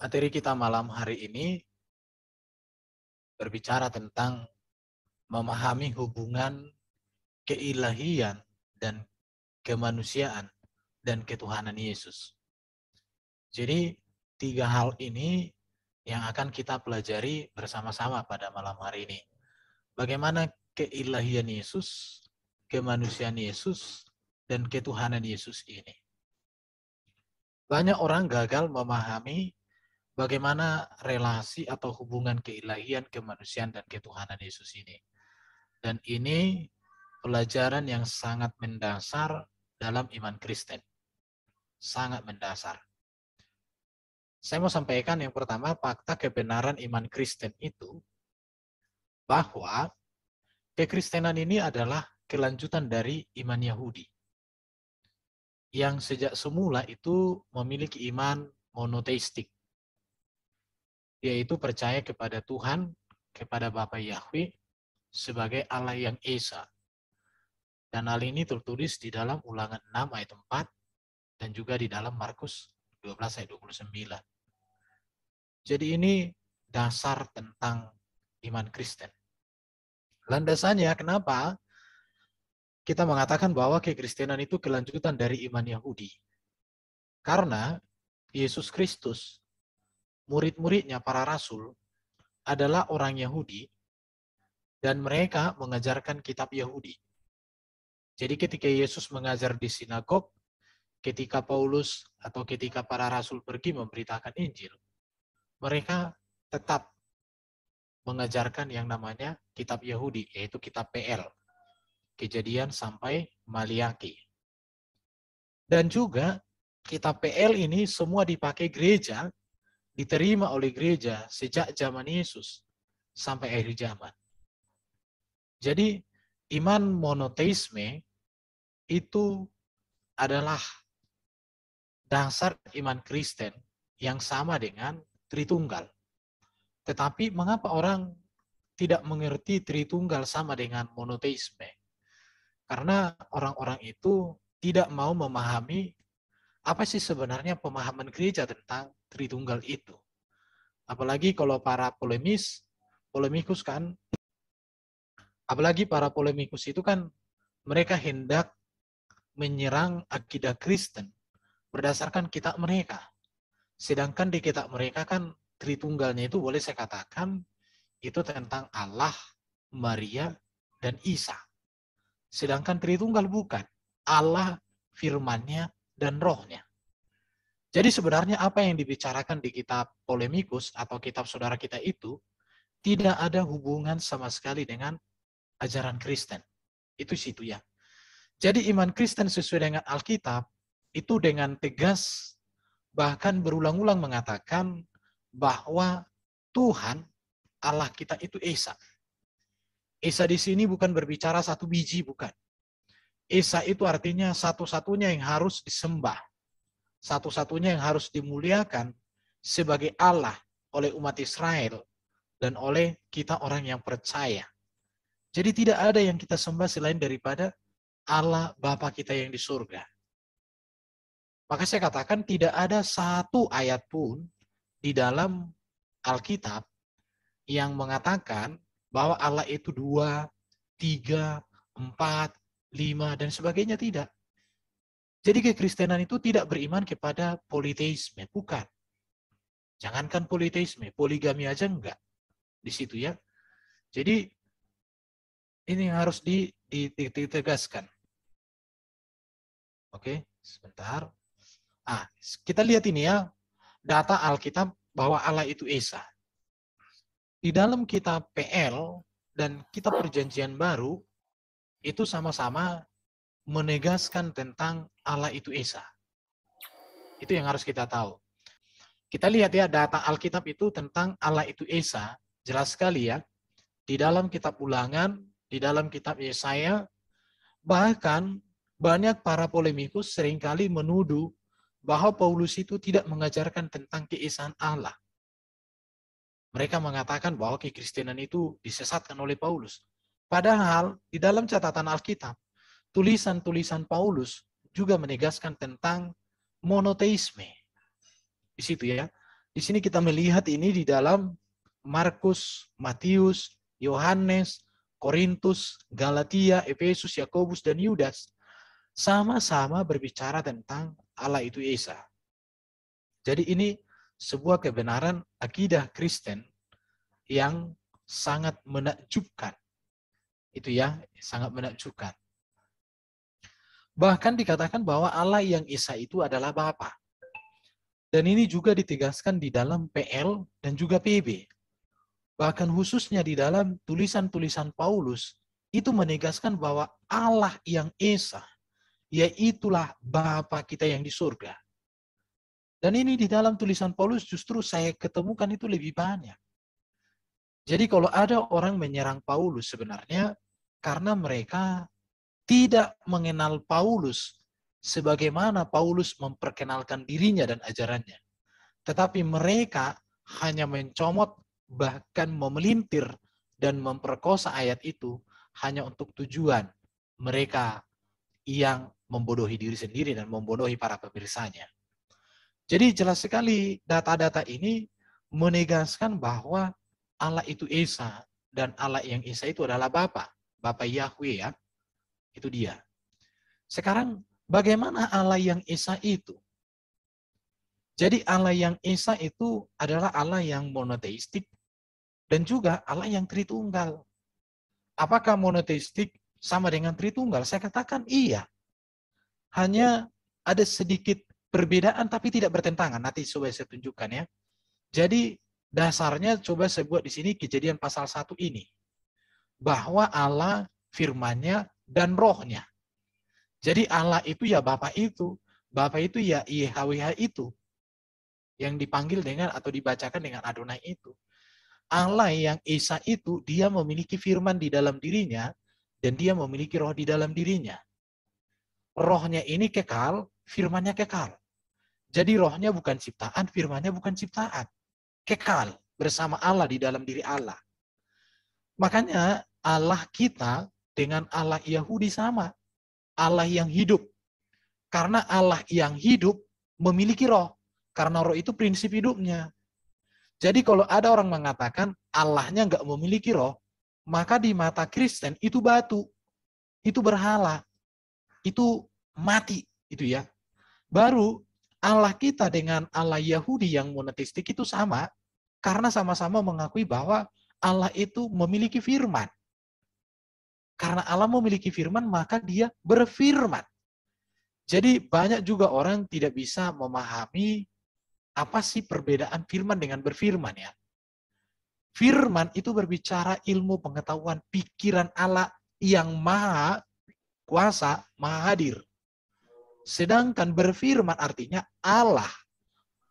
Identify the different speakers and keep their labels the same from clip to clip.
Speaker 1: Materi kita malam hari ini berbicara tentang memahami hubungan keilahian dan kemanusiaan dan ketuhanan Yesus. Jadi 3 hal ini yang akan kita pelajari bersama-sama pada malam hari ini. Bagaimana keilahian Yesus, kemanusiaan Yesus, dan ketuhanan Yesus ini. Banyak orang gagal memahami bagaimana relasi atau hubungan keilahian, kemanusiaan, dan ketuhanan Yesus ini. Dan ini pelajaran yang sangat mendasar dalam iman Kristen. Sangat mendasar. Saya mau sampaikan yang pertama, fakta kebenaran iman Kristen itu bahwa kekristenan ini adalah kelanjutan dari iman Yahudi. Yang sejak semula itu memiliki iman monoteistik. Yaitu percaya kepada Tuhan, kepada Bapa Yahweh, sebagai Allah yang Esa. Dan hal ini tertulis di dalam Ulangan 6 ayat 4 dan juga di dalam Markus 12 ayat 29. Jadi ini dasar tentang iman Kristen. Landasannya kenapa kita mengatakan bahwa kekristenan itu kelanjutan dari iman Yahudi? Karena Yesus Kristus, murid-muridnya para rasul adalah orang Yahudi dan mereka mengajarkan kitab Yahudi. Jadi ketika Yesus mengajar di sinagog, ketika Paulus atau ketika para rasul pergi memberitakan Injil, mereka tetap mengajarkan yang namanya kitab Yahudi, yaitu kitab PL, Kejadian sampai Maliaki. Dan juga kitab PL ini semua dipakai gereja, diterima oleh gereja sejak zaman Yesus sampai akhir zaman. Jadi iman monoteisme itu adalah dasar iman Kristen yang sama dengan Tritunggal. Tetapi mengapa orang tidak mengerti Tritunggal sama dengan monoteisme? Karena orang-orang itu tidak mau memahami apa sih sebenarnya pemahaman gereja tentang Tritunggal itu. Apalagi kalau para polemikus kan, apalagi para polemikus itu kan mereka hendak menyerang akidah Kristen berdasarkan kitab mereka. Sedangkan di kitab mereka kan Tritunggalnya itu boleh saya katakan itu tentang Allah, Maria, dan Isa. Sedangkan Tritunggal bukan. Allah, firman-Nya, dan rohnya. Jadi sebenarnya apa yang dibicarakan di kitab polemikus atau kitab saudara kita itu tidak ada hubungan sama sekali dengan ajaran Kristen. Itu situ ya. Jadi iman Kristen sesuai dengan Alkitab itu dengan tegas bahkan berulang-ulang mengatakan bahwa Tuhan Allah kita itu Esa. Esa di sini bukan berbicara satu biji, bukan. Esa itu artinya satu-satunya yang harus disembah. Satu-satunya yang harus dimuliakan sebagai Allah oleh umat Israel dan oleh kita orang yang percaya. Jadi tidak ada yang kita sembah selain daripada Allah Bapa kita yang di surga. Maka saya katakan tidak ada satu ayat pun di dalam Alkitab yang mengatakan bahwa Allah itu 2, 3, 4, 5, dan sebagainya. Tidak. Jadi kekristenan itu tidak beriman kepada politeisme. Bukan. Jangankan politeisme, poligami aja enggak. Di situ ya. Jadi ini harus ditegaskan. Oke, sebentar. Kita lihat ini ya, data Alkitab bahwa Allah itu Esa. Di dalam kitab PL dan kitab Perjanjian Baru, itu sama-sama menegaskan tentang Allah itu Esa. Itu yang harus kita tahu. Kita lihat ya, data Alkitab itu tentang Allah itu Esa, jelas sekali ya. Di dalam kitab Ulangan, di dalam kitab Yesaya, bahkan banyak para polemikus seringkali menuduh bahwa Paulus itu tidak mengajarkan tentang keesaan Allah. Mereka mengatakan bahwa kekristenan itu disesatkan oleh Paulus. Padahal di dalam catatan Alkitab, tulisan-tulisan Paulus juga menegaskan tentang monoteisme. Di situ ya. Di sini kita melihat ini di dalam Markus, Matius, Yohanes, Korintus, Galatia, Efesus, Yakobus, dan Yudas. Sama-sama berbicara tentang Allah itu Esa. Jadi ini sebuah kebenaran akidah Kristen yang sangat menakjubkan. Itu ya, sangat menakjubkan. Bahkan dikatakan bahwa Allah yang Esa itu adalah Bapa. Dan ini juga ditegaskan di dalam PL dan juga PB. Bahkan khususnya di dalam tulisan-tulisan Paulus, itu menegaskan bahwa Allah yang Esa, yaitulah Bapa kita yang di surga. Dan ini di dalam tulisan Paulus justru saya ketemukan itu lebih banyak. Jadi kalau ada orang menyerang Paulus sebenarnya karena mereka tidak mengenal Paulus sebagaimana Paulus memperkenalkan dirinya dan ajarannya. Tetapi mereka hanya mencomot bahkan memelintir dan memperkosa ayat itu hanya untuk tujuan mereka yang membodohi diri sendiri dan membodohi para pemirsanya. Jadi jelas sekali data-data ini menegaskan bahwa Allah itu Esa dan Allah yang Esa itu adalah Bapa, Bapa Yahweh ya. Itu dia. Sekarang bagaimana Allah yang Esa itu? Jadi Allah yang Esa itu adalah Allah yang monoteistik dan juga Allah yang Tritunggal. Apakah monoteistik sama dengan Tritunggal? Saya katakan iya. Hanya ada sedikit perbedaan tapi tidak bertentangan. Nanti coba saya tunjukkan ya. Jadi dasarnya coba saya buat di sini Kejadian pasal 1 ini. Bahwa Allah firman-Nya dan rohnya. Jadi Allah itu ya Bapa itu. Bapa itu ya YHWH itu. Yang dipanggil dengan atau dibacakan dengan Adonai itu. Allah yang Esa itu dia memiliki firman di dalam dirinya dan dia memiliki roh di dalam dirinya. Rohnya ini kekal, firmannya kekal. Jadi rohnya bukan ciptaan, firmannya bukan ciptaan. Kekal bersama Allah di dalam diri Allah. Makanya Allah kita dengan Allah Yahudi sama. Allah yang hidup. Karena Allah yang hidup memiliki roh. Karena roh itu prinsip hidupnya. Jadi kalau ada orang mengatakan Allahnya nggak memiliki roh, maka di mata Kristen itu batu. Itu berhala. Itu mati. Itu ya. Baru Allah kita dengan Allah Yahudi yang monoteistik itu sama. Karena sama-sama mengakui bahwa Allah itu memiliki firman. Karena Allah memiliki firman, maka dia berfirman. Jadi banyak juga orang tidak bisa memahami apa sih perbedaan firman dengan berfirman ya. Firman itu berbicara ilmu pengetahuan pikiran Allah yang maha kuasa, maha hadir. Sedangkan berfirman artinya Allah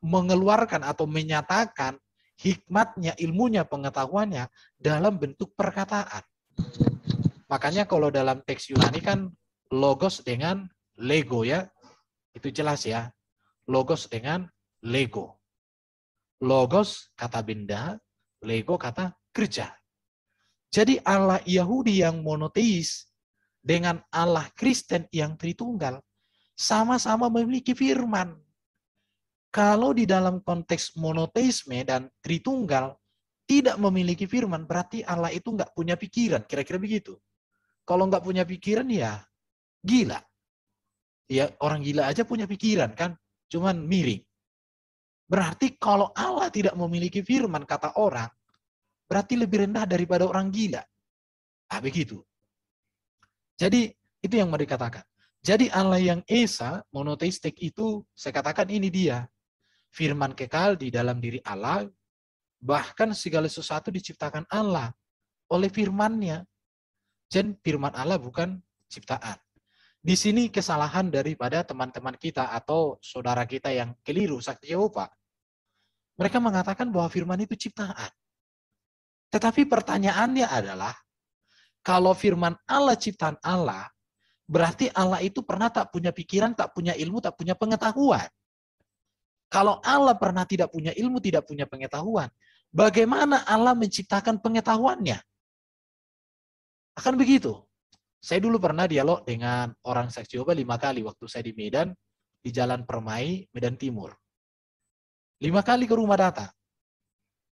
Speaker 1: mengeluarkan atau menyatakan hikmatnya, ilmunya, pengetahuannya dalam bentuk perkataan. Makanya kalau dalam teks Yunani kan logos dengan lego ya. Itu jelas ya. Logos dengan lego. Logos kata benda, lego kata kerja. Jadi Allah Yahudi yang monoteis dengan Allah Kristen yang Tritunggal sama-sama memiliki firman. Kalau di dalam konteks monoteisme dan Tritunggal tidak memiliki firman, berarti Allah itu nggak punya pikiran, kira-kira begitu. Kalau nggak punya pikiran ya gila. Ya orang gila aja punya pikiran kan, cuman miring. Berarti kalau Allah tidak memiliki firman kata orang, berarti lebih rendah daripada orang gila. Ah begitu. Jadi itu yang mau dikatakan. Jadi Allah yang Esa, monoteistik itu, saya katakan ini dia. Firman kekal di dalam diri Allah, bahkan segala sesuatu diciptakan Allah oleh firman-Nya. Dan firman Allah bukan ciptaan. Di sini kesalahan daripada teman-teman kita atau saudara kita yang keliru, saksi Yehova. Mereka mengatakan bahwa firman itu ciptaan. Tetapi pertanyaannya adalah, kalau firman Allah ciptaan Allah, berarti Allah itu pernah tak punya pikiran, tak punya ilmu, tak punya pengetahuan. Kalau Allah pernah tidak punya ilmu, tidak punya pengetahuan, bagaimana Allah menciptakan pengetahuannya? Akan begitu. Saya dulu pernah dialog dengan orang saksi Yehova 5 kali waktu saya di Medan, di Jalan Permai, Medan Timur. 5 kali ke rumah data.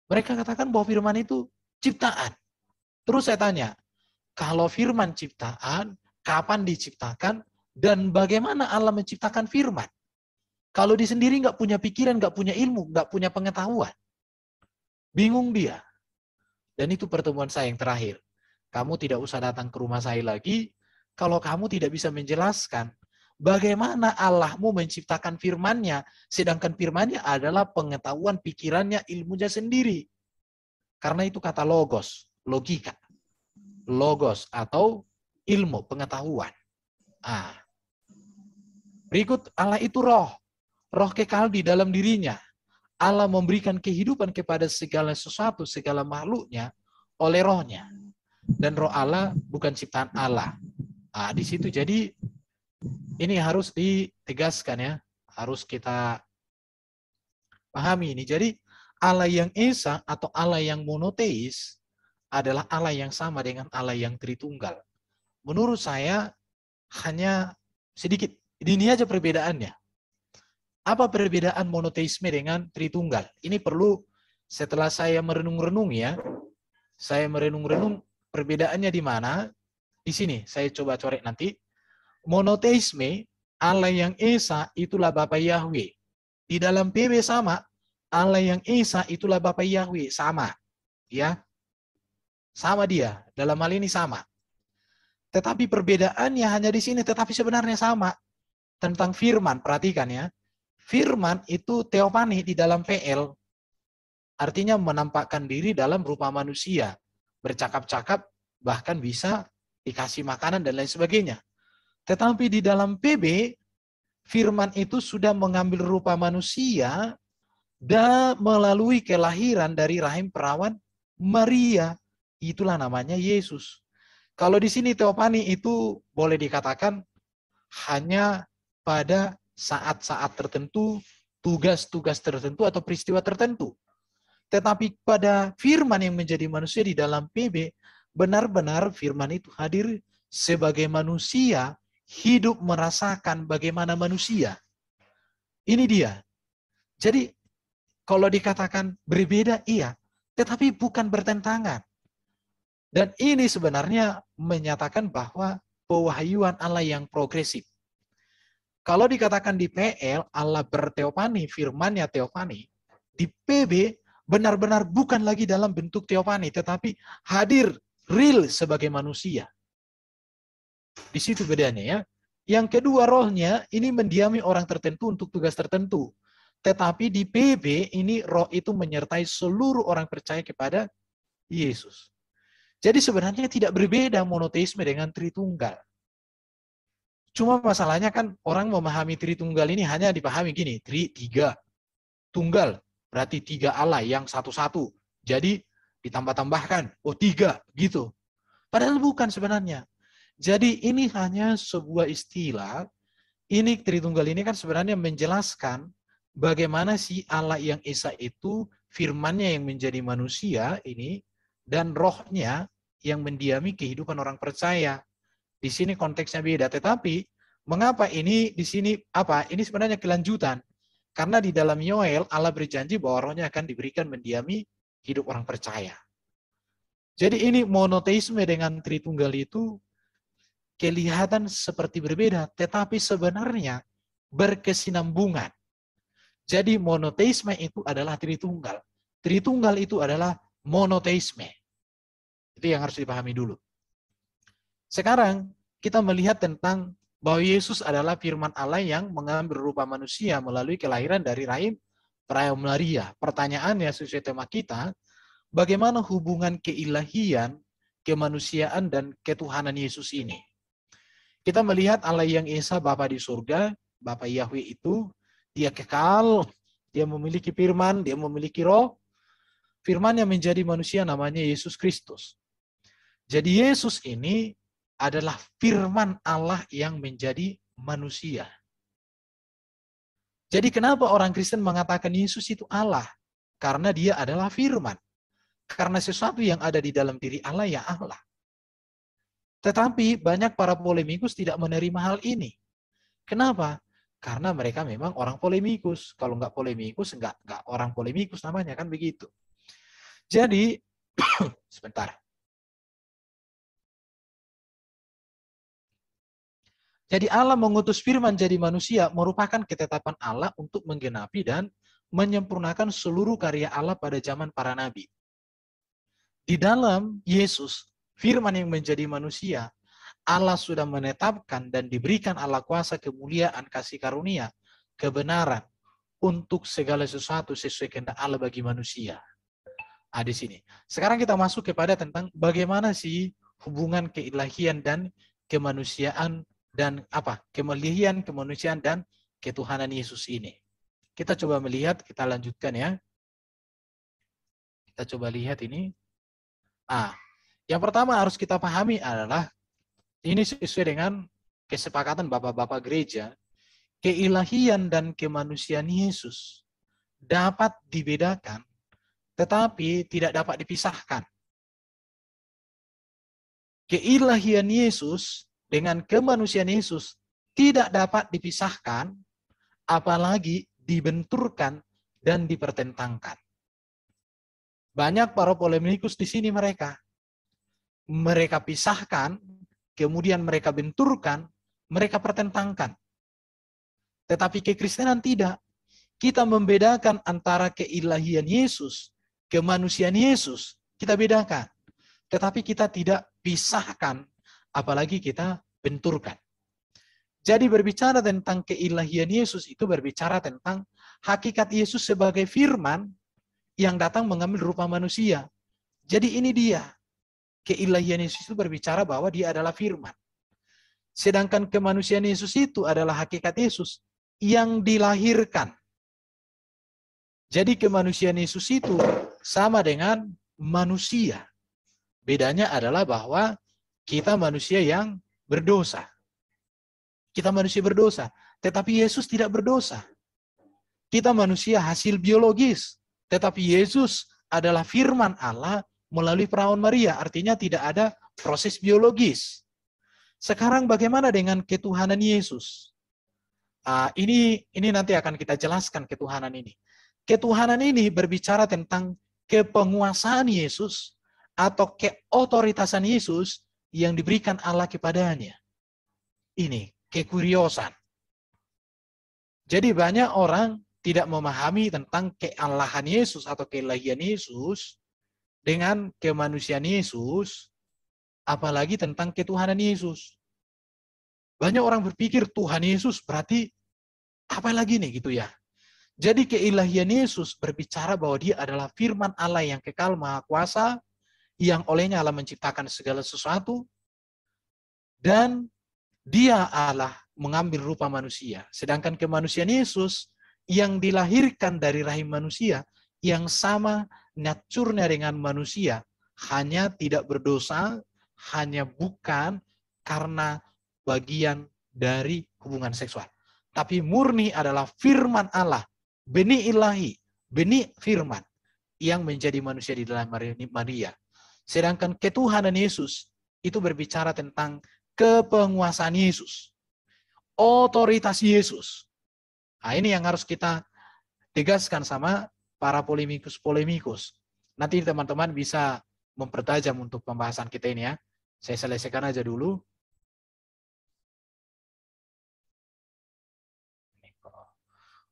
Speaker 1: Mereka katakan bahwa firman itu ciptaan. Terus saya tanya, kalau firman ciptaan, kapan diciptakan, dan bagaimana Allah menciptakan firman? Kalau dia sendiri nggak punya pikiran, nggak punya ilmu, nggak punya pengetahuan. Bingung dia. Dan itu pertemuan saya yang terakhir. Kamu tidak usah datang ke rumah saya lagi, kalau kamu tidak bisa menjelaskan bagaimana Allahmu menciptakan firman-Nya, sedangkan firman-Nya adalah pengetahuan pikirannya, ilmunya sendiri. Karena itu kata logos, logika. Logos atau ilmu, pengetahuan. Berikut, Allah itu roh. Roh kekal di dalam dirinya. Allah memberikan kehidupan kepada segala sesuatu, segala makhluknya oleh rohnya. Dan roh Allah bukan ciptaan Allah. Di situ jadi ini harus ditegaskan ya. Harus kita pahami ini. Jadi Allah yang Esa atau Allah yang monoteis adalah Allah yang sama dengan Allah yang Tritunggal. Menurut saya hanya sedikit. Ini aja perbedaannya. Apa perbedaan monoteisme dengan Tritunggal? Ini perlu setelah saya merenung-renung ya. Saya merenung-renung perbedaannya di mana. Di sini saya coba corek nanti. Monoteisme, Allah yang Esa itulah Bapa Yahweh. Di dalam PB sama, Allah yang Esa itulah Bapa Yahweh, sama. Ya. Sama dia, dalam hal ini sama. Tetapi perbedaannya hanya di sini, tetapi sebenarnya sama. Tentang firman, perhatikan ya. Firman itu teofani di dalam PL. Artinya menampakkan diri dalam rupa manusia. Bercakap-cakap, bahkan bisa dikasih makanan dan lain sebagainya. Tetapi di dalam PB, firman itu sudah mengambil rupa manusia dan melalui kelahiran dari rahim perawan Maria. Itulah namanya Yesus. Kalau di sini teofani itu boleh dikatakan hanya pada saat-saat tertentu, tugas-tugas tertentu atau peristiwa tertentu. Tetapi pada firman yang menjadi manusia di dalam PB, benar-benar firman itu hadir sebagai manusia, hidup merasakan bagaimana manusia. Ini dia. Jadi kalau dikatakan berbeda, iya. Tetapi bukan bertentangan. Dan ini sebenarnya menyatakan bahwa pewahyuan Allah yang progresif. Kalau dikatakan di PL, Allah berteofani, firmannya teofani. Di PB, benar-benar bukan lagi dalam bentuk teofani, tetapi hadir real sebagai manusia. Di situ bedanya ya. Yang kedua, rohnya ini mendiami orang tertentu untuk tugas tertentu. Tetapi di PB ini roh itu menyertai seluruh orang percaya kepada Yesus. Jadi sebenarnya tidak berbeda monoteisme dengan Tritunggal. Cuma masalahnya kan orang memahami Tritunggal ini hanya dipahami gini, tiga, tunggal, berarti tiga Allah yang satu-satu. Jadi ditambah-tambahkan, oh tiga, gitu. Padahal bukan sebenarnya. Jadi ini hanya sebuah istilah, ini Tritunggal ini kan sebenarnya menjelaskan bagaimana si Allah yang Esa itu, firmannya yang menjadi manusia ini, dan rohnya yang mendiami kehidupan orang percaya. Di sini konteksnya beda, tetapi mengapa ini di sini apa? Ini sebenarnya kelanjutan. Karena di dalam Yoel Allah berjanji bahwa rohnya akan diberikan mendiami hidup orang percaya. Jadi ini monoteisme dengan Tritunggal itu kelihatan seperti berbeda, tetapi sebenarnya berkesinambungan. Jadi monoteisme itu adalah Tritunggal. Tritunggal itu adalah monoteisme. Itu yang harus dipahami dulu. Sekarang kita melihat tentang bahwa Yesus adalah firman Allah yang mengambil rupa manusia melalui kelahiran dari rahim perawan Maria. Pertanyaannya sesuai tema kita, bagaimana hubungan keilahian, kemanusiaan, dan ketuhanan Yesus ini? Kita melihat Allah yang Esa, Bapa di surga, Bapa Yahweh itu, dia kekal, dia memiliki firman, dia memiliki roh. Firman yang menjadi manusia namanya Yesus Kristus. Jadi Yesus ini adalah firman Allah yang menjadi manusia. Jadi kenapa orang Kristen mengatakan Yesus itu Allah? Karena dia adalah firman. Karena sesuatu yang ada di dalam diri Allah ya Allah. Tetapi banyak para polemikus tidak menerima hal ini. Kenapa? Karena mereka memang orang polemikus. Kalau nggak polemikus, nggak orang polemikus namanya, kan begitu. Jadi, sebentar. Jadi Allah mengutus firman jadi manusia merupakan ketetapan Allah untuk menggenapi dan menyempurnakan seluruh karya Allah pada zaman para nabi. Di dalam Yesus, firman yang menjadi manusia, Allah sudah menetapkan dan diberikan Allah kuasa kemuliaan, kasih karunia, kebenaran untuk segala sesuatu sesuai kehendak Allah bagi manusia. Di sini. Sekarang kita masuk kepada tentang bagaimana sih hubungan keilahian dan kemanusiaan dan keilahian, kemanusiaan dan ketuhanan Yesus ini. Kita coba melihat, kita lanjutkan ya. Kita coba lihat ini. Yang pertama harus kita pahami adalah ini sesuai dengan kesepakatan Bapak-bapak gereja, keilahian dan kemanusiaan Yesus dapat dibedakan tetapi tidak dapat dipisahkan. Keilahian Yesus dengan kemanusiaan Yesus tidak dapat dipisahkan, apalagi dibenturkan dan dipertentangkan. Banyak para polemikus di sini mereka pisahkan, kemudian mereka benturkan, mereka pertentangkan. Tetapi kekristenan tidak. Kita membedakan antara keilahian Yesus, kemanusiaan Yesus, kita bedakan. Tetapi kita tidak pisahkan, apalagi kita benturkan. Jadi berbicara tentang keilahian Yesus itu berbicara tentang hakikat Yesus sebagai firman yang datang mengambil rupa manusia. Jadi ini dia. Keilahian Yesus itu berbicara bahwa dia adalah firman. Sedangkan kemanusiaan Yesus itu adalah hakikat Yesus yang dilahirkan. Jadi kemanusiaan Yesus itu sama dengan manusia. Bedanya adalah bahwa kita manusia yang berdosa. Kita manusia berdosa, tetapi Yesus tidak berdosa. Kita manusia hasil biologis, tetapi Yesus adalah firman Allah melalui perawan Maria, artinya tidak ada proses biologis. Sekarang bagaimana dengan ketuhanan Yesus? Ini nanti akan kita jelaskan ketuhanan ini. Ketuhanan ini berbicara tentang kepenguasaan Yesus atau keotoritasan Yesus yang diberikan Allah kepadanya. Ini kekuriosan. Jadi banyak orang tidak memahami tentang keallahan Yesus atau keilahian Yesus dengan kemanusiaan Yesus, apalagi tentang ketuhanan Yesus. Banyak orang berpikir Tuhan Yesus berarti apa lagi nih gitu ya. Jadi keilahian Yesus berbicara bahwa dia adalah firman Allah yang kekal maha kuasa, yang olehnya Allah menciptakan segala sesuatu, dan dia Allah mengambil rupa manusia. Sedangkan kemanusiaan Yesus yang dilahirkan dari rahim manusia, yang sama naturnya dengan manusia, hanya tidak berdosa, hanya bukan karena bagian dari hubungan seksual. Tapi murni adalah firman Allah, benih ilahi, benih firman yang menjadi manusia di dalam Maria. Sedangkan ketuhanan Yesus itu berbicara tentang kepenguasaan Yesus, otoritas Yesus. Ini yang harus kita tegaskan sama para polemikus. Nanti teman-teman bisa mempertajam untuk pembahasan kita ini ya. Saya selesaikan aja dulu.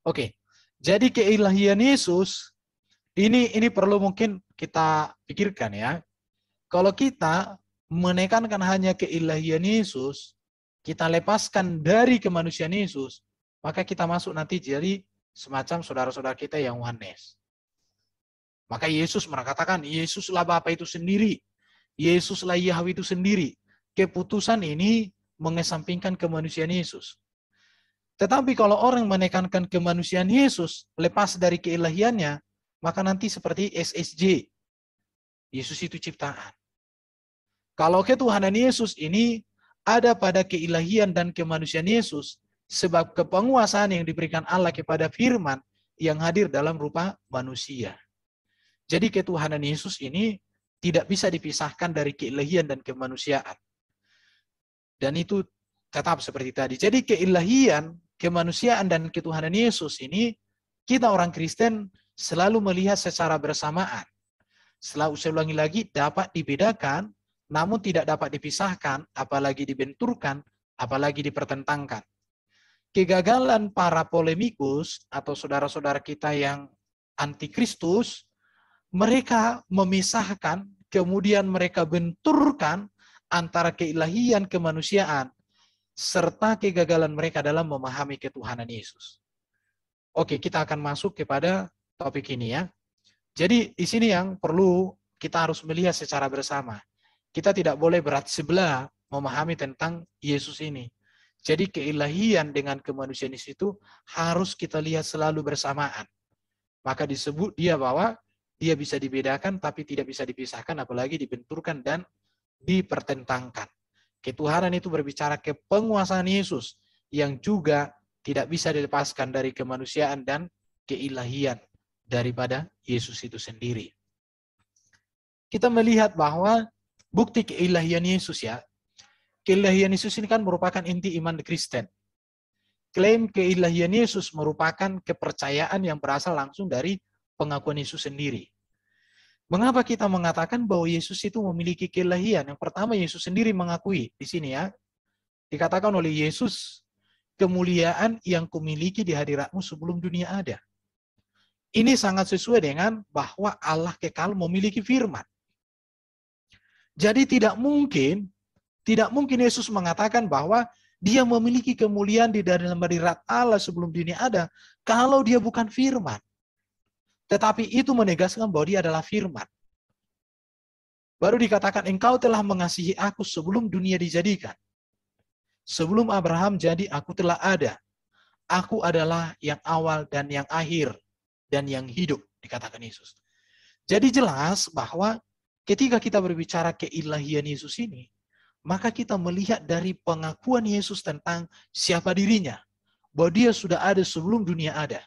Speaker 1: Oke. Jadi keilahian Yesus ini perlu mungkin kita pikirkan ya. Kalau kita menekankan hanya keilahian Yesus, kita lepaskan dari kemanusiaan Yesus, maka kita masuk nanti jadi semacam saudara-saudara kita yang Yohanes. Maka Yesus mengatakan, Yesuslah Bapa itu sendiri, Yesuslah Yahweh itu sendiri. Keputusan ini mengesampingkan kemanusiaan Yesus. Tetapi kalau orang menekankan kemanusiaan Yesus, lepas dari keilahiannya, maka nanti seperti SSJ. Yesus itu ciptaan. Kalau ketuhanan Yesus ini ada pada keilahian dan kemanusiaan Yesus, sebab kepenguasaan yang diberikan Allah kepada firman yang hadir dalam rupa manusia. Jadi ketuhanan Yesus ini tidak bisa dipisahkan dari keilahian dan kemanusiaan. Dan itu tetap seperti tadi. Jadi keilahian kemanusiaan dan ketuhanan Yesus ini, kita orang Kristen selalu melihat secara bersamaan. Selalu saya ulangi lagi, dapat dibedakan, namun tidak dapat dipisahkan, apalagi dibenturkan, apalagi dipertentangkan. Kegagalan para polemikus atau saudara-saudara kita yang antikristus, mereka memisahkan, kemudian mereka benturkan antara keilahian kemanusiaan serta kegagalan mereka dalam memahami ketuhanan Yesus. Oke, kita akan masuk kepada topik ini ya. Jadi di sini yang perlu kita harus melihat secara bersama. Kita tidak boleh berat sebelah memahami tentang Yesus ini. Jadi keilahian dengan kemanusiaan itu harus kita lihat selalu bersamaan. Maka disebut dia bahwa dia bisa dibedakan tapi tidak bisa dipisahkan, apalagi dibenturkan dan dipertentangkan. Ketuhanan itu berbicara ke penguasaan Yesus yang juga tidak bisa dilepaskan dari kemanusiaan dan keilahian daripada Yesus itu sendiri. Kita melihat bahwa bukti keilahian Yesus ya, keilahian Yesus ini kan merupakan inti iman Kristen. Klaim keilahian Yesus merupakan kepercayaan yang berasal langsung dari pengakuan Yesus sendiri. Mengapa kita mengatakan bahwa Yesus itu memiliki keilahian? Yang pertama, Yesus sendiri mengakui di sini ya. Dikatakan oleh Yesus, kemuliaan yang kumiliki di hadiratmu sebelum dunia ada. Ini sangat sesuai dengan bahwa Allah kekal memiliki firman. Jadi tidak mungkin Yesus mengatakan bahwa dia memiliki kemuliaan di dalam hadirat Allah sebelum dunia ada kalau dia bukan firman. Tetapi itu menegaskan bahwa dia adalah firman. Baru dikatakan, engkau telah mengasihi aku sebelum dunia dijadikan. Sebelum Abraham jadi, aku telah ada. Aku adalah yang awal dan yang akhir dan yang hidup, dikatakan Yesus. Jadi jelas bahwa ketika kita berbicara keilahian Yesus ini, maka kita melihat dari pengakuan Yesus tentang siapa dirinya. Bahwa dia sudah ada sebelum dunia ada.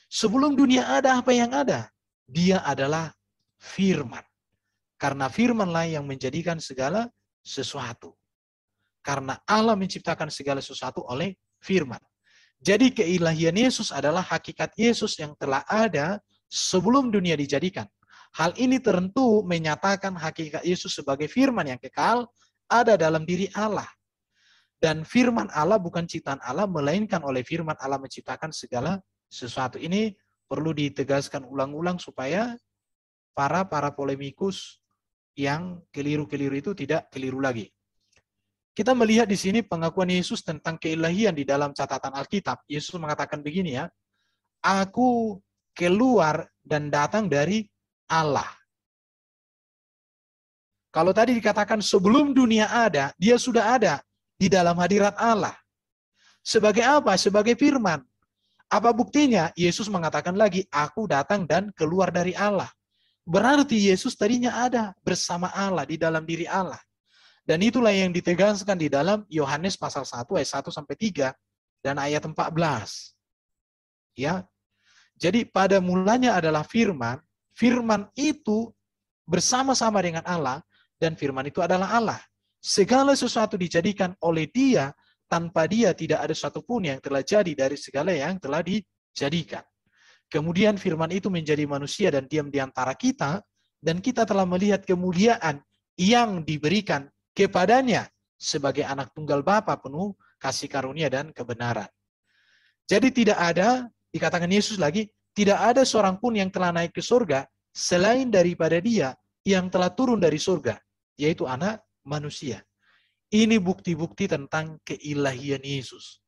Speaker 1: Sebelum dunia ada, apa yang ada? Dia adalah firman. Karena firmanlah yang menjadikan segala sesuatu. Karena Allah menciptakan segala sesuatu oleh firman. Jadi keilahian Yesus adalah hakikat Yesus yang telah ada sebelum dunia dijadikan. Hal ini tentu menyatakan hakikat Yesus sebagai firman yang kekal ada dalam diri Allah. Dan firman Allah bukan ciptaan Allah, melainkan oleh firman Allah menciptakan segala sesuatu. Ini perlu ditegaskan ulang-ulang supaya para polemikus yang keliru-keliru itu tidak keliru lagi. Kita melihat di sini pengakuan Yesus tentang keilahian di dalam catatan Alkitab. Yesus mengatakan begini ya, aku keluar dan datang dari Allah. Kalau tadi dikatakan sebelum dunia ada, dia sudah ada di dalam hadirat Allah. Sebagai apa? Sebagai firman. Apa buktinya? Yesus mengatakan lagi, aku datang dan keluar dari Allah. Berarti Yesus tadinya ada bersama Allah, di dalam diri Allah. Dan itulah yang ditegaskan di dalam Yohanes pasal 1 ayat 1-3 dan ayat 14. Ya. Jadi pada mulanya adalah firman, firman itu bersama-sama dengan Allah, dan firman itu adalah Allah. Segala sesuatu dijadikan oleh dia, tanpa dia tidak ada satupun yang telah jadi dari segala yang telah dijadikan. Kemudian firman itu menjadi manusia dan diam di antara kita, dan kita telah melihat kemuliaan yang diberikan kepadanya sebagai anak tunggal Bapa penuh kasih karunia dan kebenaran. Jadi tidak ada, dikatakan Yesus lagi, tidak ada seorang pun yang telah naik ke surga selain daripada dia yang telah turun dari surga, yaitu anak manusia. Ini bukti-bukti tentang keilahian Yesus.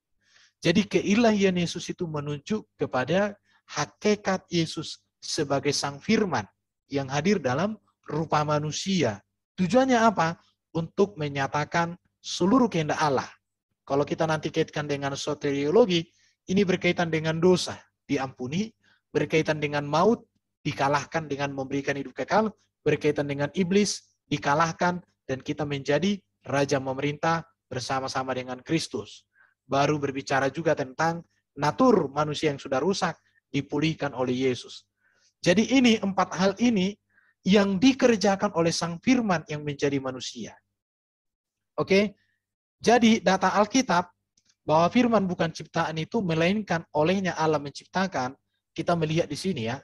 Speaker 1: Jadi keilahian Yesus itu menunjuk kepada hakikat Yesus sebagai sang firman yang hadir dalam rupa manusia. Tujuannya apa? Untuk menyatakan seluruh kehendak Allah. Kalau kita nanti kaitkan dengan soteriologi, ini berkaitan dengan dosa, diampuni, berkaitan dengan maut, dikalahkan dengan memberikan hidup kekal, berkaitan dengan iblis, dikalahkan, dan kita menjadi raja memerintah bersama-sama dengan Kristus. Baru berbicara juga tentang natur manusia yang sudah rusak, dipulihkan oleh Yesus. Jadi ini 4 hal ini yang dikerjakan oleh sang firman yang menjadi manusia. Oke, jadi data Alkitab Bahwa firman bukan ciptaan itu melainkan olehnya Allah menciptakan, kita melihat di sini ya.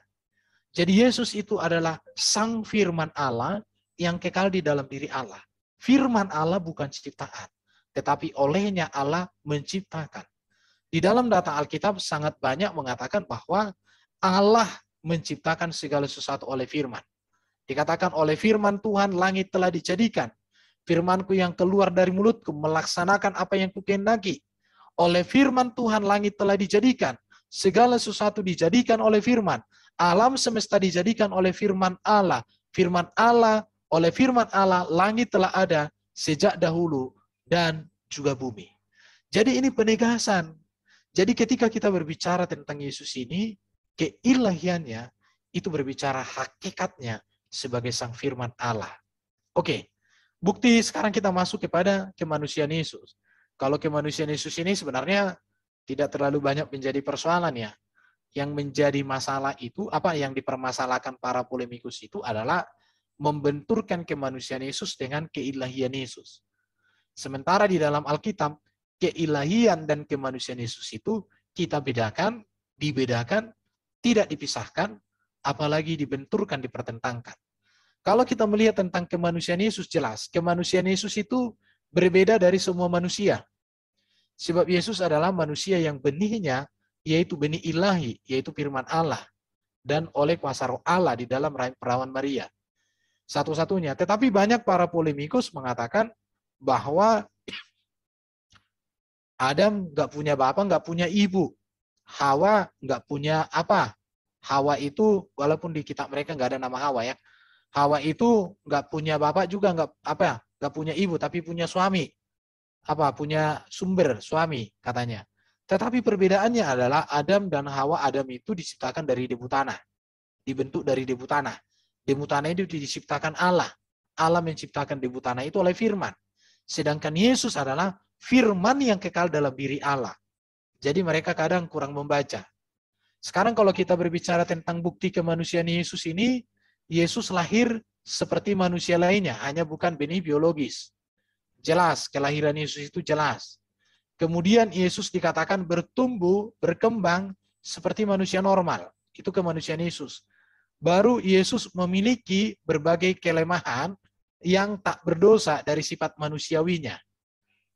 Speaker 1: Jadi Yesus itu adalah sang firman Allah yang kekal di dalam diri Allah. Firman Allah bukan ciptaan, tetapi olehnya Allah menciptakan. Di dalam data Alkitab sangat banyak mengatakan bahwa Allah menciptakan segala sesuatu oleh firman. Dikatakan oleh firman Tuhan langit telah dijadikan. Firmanku yang keluar dari mulutku melaksanakan apa yang kukehendaki. Oleh firman Tuhan langit telah dijadikan. Segala sesuatu dijadikan oleh firman. Alam semesta dijadikan oleh firman Allah. Firman Allah, oleh firman Allah langit telah ada sejak dahulu dan juga bumi. Jadi ini penegasan. Jadi ketika kita berbicara tentang Yesus ini, keilahiannya itu berbicara hakikatnya sebagai sang firman Allah. Oke, bukti sekarang kita masuk kepada kemanusiaan Yesus. Kalau kemanusiaan Yesus ini sebenarnya tidak terlalu banyak menjadi persoalan ya. Yang menjadi masalah itu, apa yang dipermasalahkan para polemikus itu adalah membenturkan kemanusiaan Yesus dengan keilahian Yesus. Sementara di dalam Alkitab, keilahian dan kemanusiaan Yesus itu kita bedakan, dibedakan, tidak dipisahkan, apalagi dibenturkan, dipertentangkan. Kalau kita melihat tentang kemanusiaan Yesus, jelas kemanusiaan Yesus itu berbeda dari semua manusia. Sebab Yesus adalah manusia yang benihnya, yaitu benih ilahi, yaitu firman Allah. Dan oleh kuasa roh Allah di dalam rahim perawan Maria. Satu-satunya. Tetapi banyak para polemikus mengatakan bahwa Adam nggak punya bapak, nggak punya ibu. Hawa nggak punya apa. Hawa itu, walaupun di kitab mereka nggak ada nama Hawa ya. Hawa itu nggak punya bapak juga, nggak punya ibu, tapi punya suami. Punya sumber suami katanya. Tetapi perbedaannya adalah Adam dan Hawa. Adam itu diciptakan dari debu tanah, dibentuk dari debu tanah. Debu tanah itu diciptakan Allah. Allah menciptakan debu tanah itu oleh firman. Sedangkan Yesus adalah firman yang kekal dalam diri Allah. Jadi mereka kadang kurang membaca. Sekarang kalau kita berbicara tentang bukti kemanusiaan Yesus ini, Yesus lahir seperti manusia lainnya, hanya bukan benih biologis. Jelas, kelahiran Yesus itu jelas. Kemudian Yesus dikatakan bertumbuh, berkembang seperti manusia normal. Itu kemanusiaan Yesus. Baru Yesus memiliki berbagai kelemahan yang tak berdosa dari sifat manusiawinya.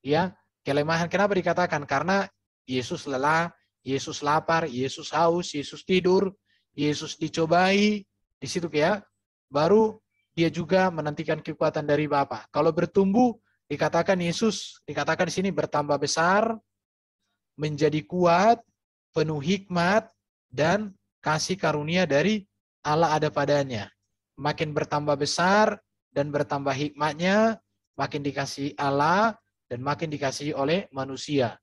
Speaker 1: Ya, kelemahan kenapa dikatakan? Karena Yesus lelah, Yesus lapar, Yesus haus, Yesus tidur, Yesus dicobai, di situ ya. Baru dia juga menantikan kekuatan dari Bapa. Kalau bertumbuh, dikatakan Yesus, dikatakan di sini bertambah besar, menjadi kuat, penuh hikmat, dan kasih karunia dari Allah ada padanya. Makin bertambah besar dan bertambah hikmatnya, makin dikasihi Allah dan makin dikasihi oleh manusia.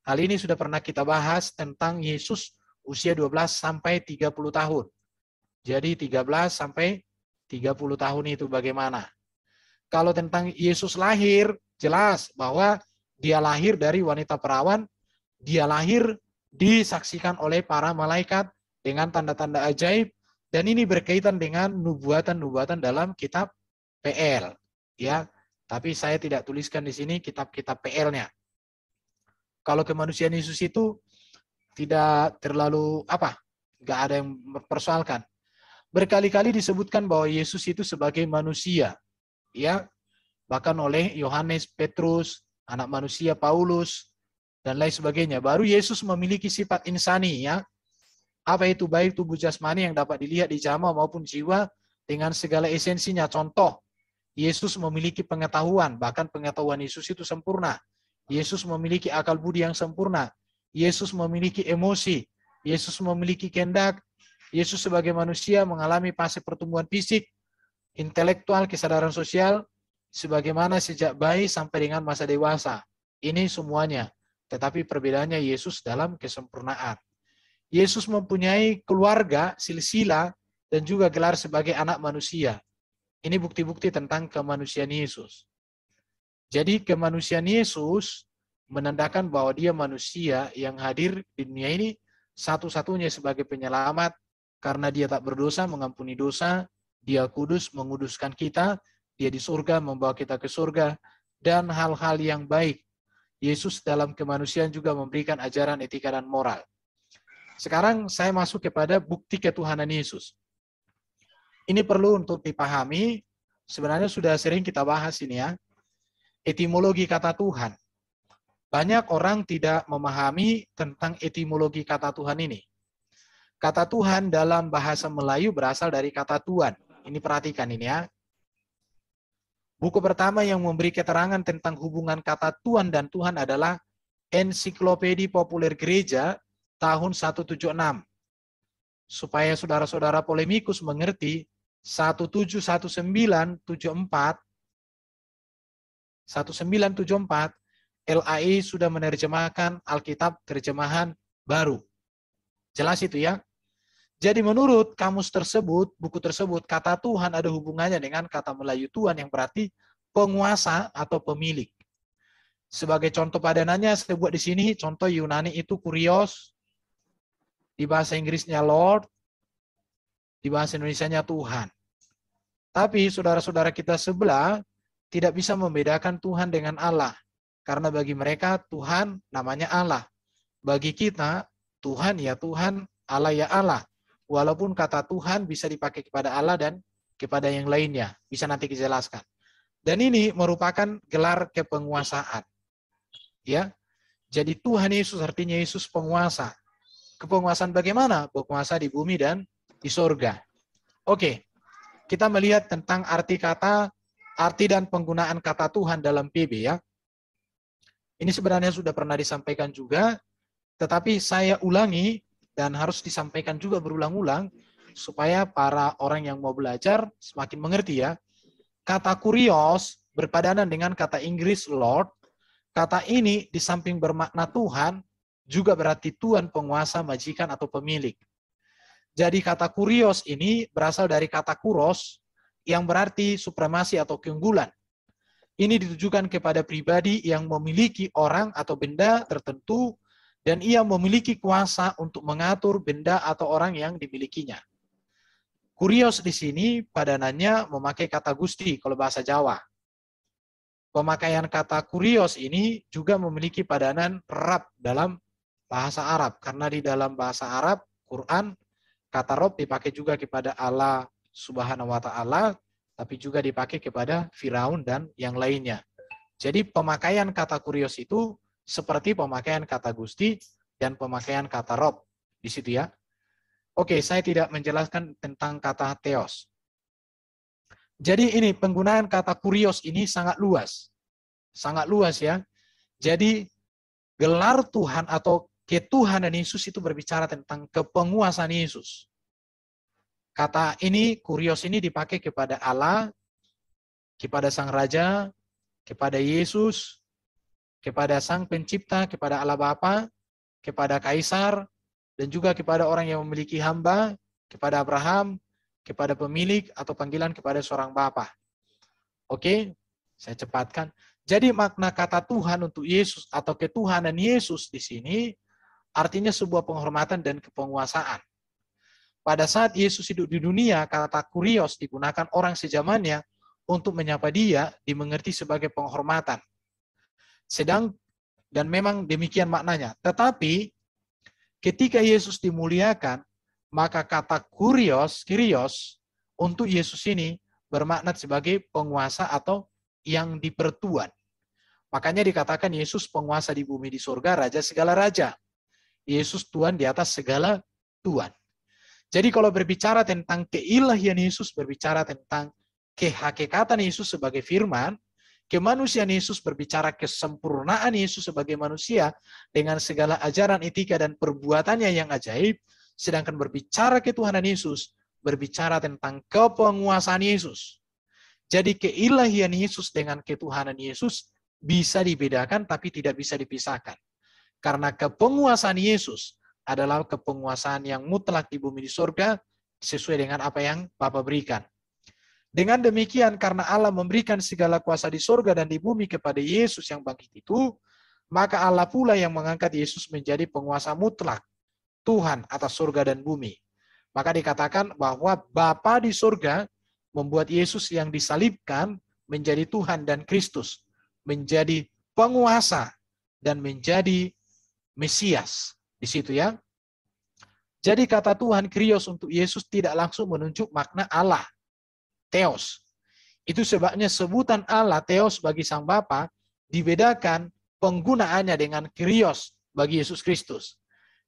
Speaker 1: Hal ini sudah pernah kita bahas tentang Yesus usia 12 sampai 30 tahun. Jadi 13 sampai 30 tahun itu bagaimana? Kalau tentang Yesus lahir, jelas bahwa dia lahir dari wanita perawan, dia lahir disaksikan oleh para malaikat dengan tanda-tanda ajaib, dan ini berkaitan dengan nubuatan-nubuatan dalam kitab PL. Ya, tapi saya tidak tuliskan di sini kitab-kitab PL-nya. Kalau kemanusiaan Yesus itu tidak terlalu nggak ada yang mempersoalkan. Berkali-kali disebutkan bahwa Yesus itu sebagai manusia. Ya, bahkan oleh Yohanes, Petrus, anak manusia Paulus, dan lain sebagainya. Baru Yesus memiliki sifat insani, ya. Apa itu? Baik tubuh jasmani yang dapat dilihat di jama maupun jiwa dengan segala esensinya. Contoh, Yesus memiliki pengetahuan, bahkan pengetahuan Yesus itu sempurna. Yesus memiliki akal budi yang sempurna. Yesus memiliki emosi. Yesus memiliki kehendak. Yesus sebagai manusia mengalami fase pertumbuhan fisik, intelektual, kesadaran sosial, sebagaimana sejak bayi sampai dengan masa dewasa. Ini semuanya. Tetapi perbedaannya Yesus dalam kesempurnaan. Yesus mempunyai keluarga, silsilah, dan juga gelar sebagai anak manusia. Ini bukti-bukti tentang kemanusiaan Yesus. Jadi kemanusiaan Yesus menandakan bahwa dia manusia yang hadir di dunia ini satu-satunya sebagai penyelamat, karena dia tak berdosa, mengampuni dosa, dia kudus, menguduskan kita, dia di surga, membawa kita ke surga, dan hal-hal yang baik Yesus dalam kemanusiaan juga memberikan ajaran etika dan moral. Sekarang saya masuk kepada bukti ketuhanan Yesus. Ini perlu untuk dipahami, sebenarnya sudah sering kita bahas ini ya, etimologi kata Tuhan. Banyak orang tidak memahami tentang etimologi kata Tuhan ini. Kata Tuhan dalam bahasa Melayu berasal dari kata Tuan. Ini perhatikan ini ya. Buku pertama yang memberi keterangan tentang hubungan kata Tuan dan Tuhan adalah Ensiklopedia Populer Gereja tahun 176. Supaya saudara-saudara polemikus mengerti, 1974 LAI sudah menerjemahkan Alkitab terjemahan baru. Jelas itu ya. Jadi menurut kamus tersebut, buku tersebut, kata Tuhan ada hubungannya dengan kata Melayu Tuan yang berarti penguasa atau pemilik. Sebagai contoh padanannya saya buat di sini, contoh Yunani itu kurios, di bahasa Inggrisnya Lord, di bahasa Indonesianya Tuhan. Tapi saudara-saudara kita sebelah tidak bisa membedakan Tuhan dengan Allah. Karena bagi mereka Tuhan namanya Allah. Bagi kita Tuhan ya Tuhan, Allah ya Allah. Walaupun kata Tuhan bisa dipakai kepada Allah dan kepada yang lainnya. Bisa nanti dijelaskan. Dan ini merupakan gelar kepenguasaan. Ya. Jadi Tuhan Yesus artinya Yesus penguasa. Kepenguasaan bagaimana? Penguasa di bumi dan di sorga. Oke. Kita melihat tentang arti dan penggunaan kata Tuhan dalam PB ya. Ini sebenarnya sudah pernah disampaikan juga, tetapi saya ulangi dan harus disampaikan juga berulang-ulang supaya para orang yang mau belajar semakin mengerti ya. Kata kurios berpadanan dengan kata Inggris Lord. Kata ini di samping bermakna Tuhan, juga berarti Tuan, penguasa, majikan, atau pemilik. Jadi kata kurios ini berasal dari kata kuros yang berarti supremasi atau keunggulan. Ini ditujukan kepada pribadi yang memiliki orang atau benda tertentu dan ia memiliki kuasa untuk mengatur benda atau orang yang dimilikinya. Kurios di sini padanannya memakai kata gusti kalau bahasa Jawa. Pemakaian kata kurios ini juga memiliki padanan Rab dalam bahasa Arab. Karena di dalam bahasa Arab, Quran, kata Rob dipakai juga kepada Allah Subhanahu wa Ta'ala, tapi juga dipakai kepada Firaun dan yang lainnya. Jadi pemakaian kata kurios itu seperti pemakaian kata gusti dan pemakaian kata Rob di situ ya. Oke, saya tidak menjelaskan tentang kata theos. Jadi ini penggunaan kata kurios ini sangat luas. Sangat luas ya. Jadi gelar Tuhan atau ketuhanan Yesus itu berbicara tentang kepenguasaan Yesus. Kata ini, kurios ini dipakai kepada Allah, kepada Sang Raja, kepada Yesus, kepada Sang Pencipta, kepada Allah Bapa, kepada Kaisar, dan juga kepada orang yang memiliki hamba, kepada Abraham, kepada pemilik atau panggilan kepada seorang Bapa. Oke, saya cepatkan. Jadi makna kata Tuhan untuk Yesus atau ketuhanan Yesus di sini artinya sebuah penghormatan dan kepenguasaan. Pada saat Yesus hidup di dunia, kata kurios digunakan orang sejamannya untuk menyapa dia dimengerti sebagai penghormatan. Dan memang demikian maknanya. Tetapi ketika Yesus dimuliakan, maka kata kyrios untuk Yesus ini bermakna sebagai penguasa atau yang dipertuan. Makanya dikatakan Yesus penguasa di bumi di surga, raja segala raja. Yesus Tuhan di atas segala Tuhan. Jadi kalau berbicara tentang keilahian Yesus, berbicara tentang kehakikatan Yesus sebagai firman, kemanusiaan Yesus berbicara kesempurnaan Yesus sebagai manusia dengan segala ajaran etika dan perbuatannya yang ajaib, sedangkan berbicara ketuhanan Yesus, berbicara tentang kepenguasaan Yesus. Jadi keilahian Yesus dengan ketuhanan Yesus bisa dibedakan tapi tidak bisa dipisahkan. Karena kepenguasaan Yesus adalah kepenguasaan yang mutlak di bumi di surga sesuai dengan apa yang Bapa berikan. Dengan demikian, karena Allah memberikan segala kuasa di surga dan di bumi kepada Yesus yang bangkit itu, maka Allah pula yang mengangkat Yesus menjadi penguasa mutlak, Tuhan atas surga dan bumi. Maka dikatakan bahwa Bapa di surga membuat Yesus yang disalibkan menjadi Tuhan dan Kristus, menjadi penguasa dan menjadi Mesias. Di situ ya. Jadi kata Tuhan Kyrios untuk Yesus tidak langsung menunjuk makna Allah, Theos. Itu sebabnya sebutan Allah, Theos bagi Sang Bapa, dibedakan penggunaannya dengan Kyrios bagi Yesus Kristus.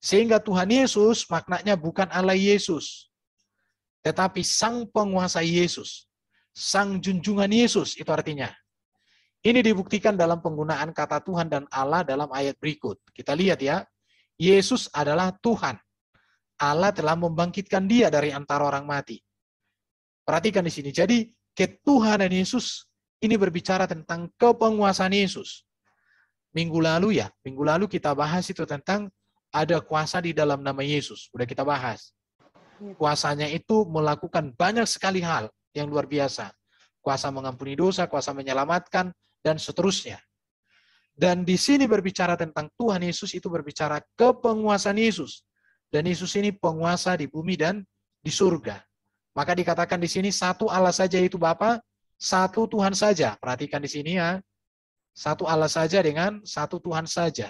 Speaker 1: Sehingga Tuhan Yesus maknanya bukan Allah Yesus, tetapi Sang Penguasa Yesus, Sang Junjungan Yesus, itu artinya. Ini dibuktikan dalam penggunaan kata Tuhan dan Allah dalam ayat berikut. Kita lihat ya, Yesus adalah Tuhan. Allah telah membangkitkan dia dari antara orang mati. Perhatikan di sini. Jadi, ketuhanan Yesus ini berbicara tentang kepenguasaan Yesus. Minggu lalu kita bahas itu tentang ada kuasa di dalam nama Yesus. Udah kita bahas. Kuasanya itu melakukan banyak sekali hal yang luar biasa. Kuasa mengampuni dosa, kuasa menyelamatkan, dan seterusnya. Dan di sini berbicara tentang Tuhan Yesus itu berbicara kepenguasaan Yesus. Dan Yesus ini penguasa di bumi dan di surga. Maka dikatakan di sini satu Allah saja yaitu Bapa, satu Tuhan saja. Perhatikan di sini ya. Satu Allah saja dengan satu Tuhan saja.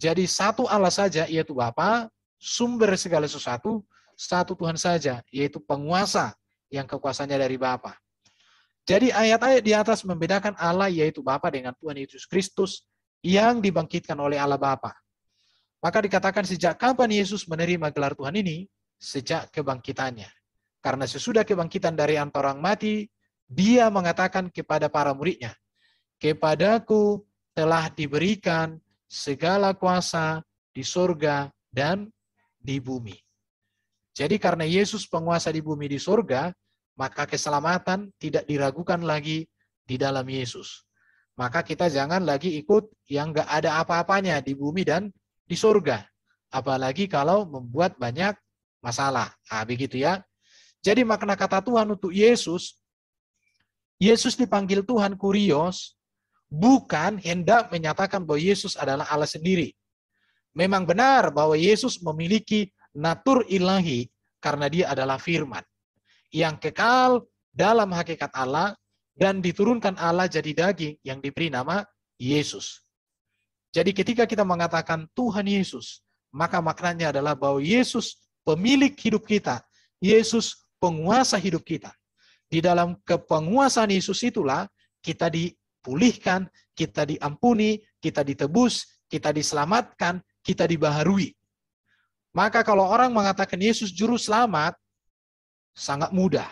Speaker 1: Jadi satu Allah saja yaitu Bapa, sumber segala sesuatu, satu Tuhan saja yaitu penguasa yang kekuasaannya dari Bapa. Jadi ayat-ayat di atas membedakan Allah yaitu Bapa dengan Tuhan Yesus Kristus yang dibangkitkan oleh Allah Bapa. Maka dikatakan sejak kapan Yesus menerima gelar Tuhan ini? Sejak kebangkitannya. Karena sesudah kebangkitan dari antara orang mati, dia mengatakan kepada para muridnya, "Kepadaku telah diberikan segala kuasa di surga dan di bumi." Jadi karena Yesus penguasa di bumi di surga, maka keselamatan tidak diragukan lagi di dalam Yesus. Maka kita jangan lagi ikut yang nggak ada apa-apanya di bumi dan di surga. Apalagi kalau membuat banyak masalah. Nah, begitu ya. Jadi makna kata Tuhan untuk Yesus, Yesus dipanggil Tuhan Kyrios, bukan hendak menyatakan bahwa Yesus adalah Allah sendiri. Memang benar bahwa Yesus memiliki natur ilahi karena dia adalah firman yang kekal dalam hakikat Allah dan diturunkan Allah jadi daging yang diberi nama Yesus. Jadi ketika kita mengatakan Tuhan Yesus, maka maknanya adalah bahwa Yesus pemilik hidup kita. Yesus penguasa hidup kita. Di dalam kepenguasaan Yesus itulah kita dipulihkan, kita diampuni, kita ditebus, kita diselamatkan, kita dibaharui. Maka kalau orang mengatakan Yesus juru selamat, sangat mudah.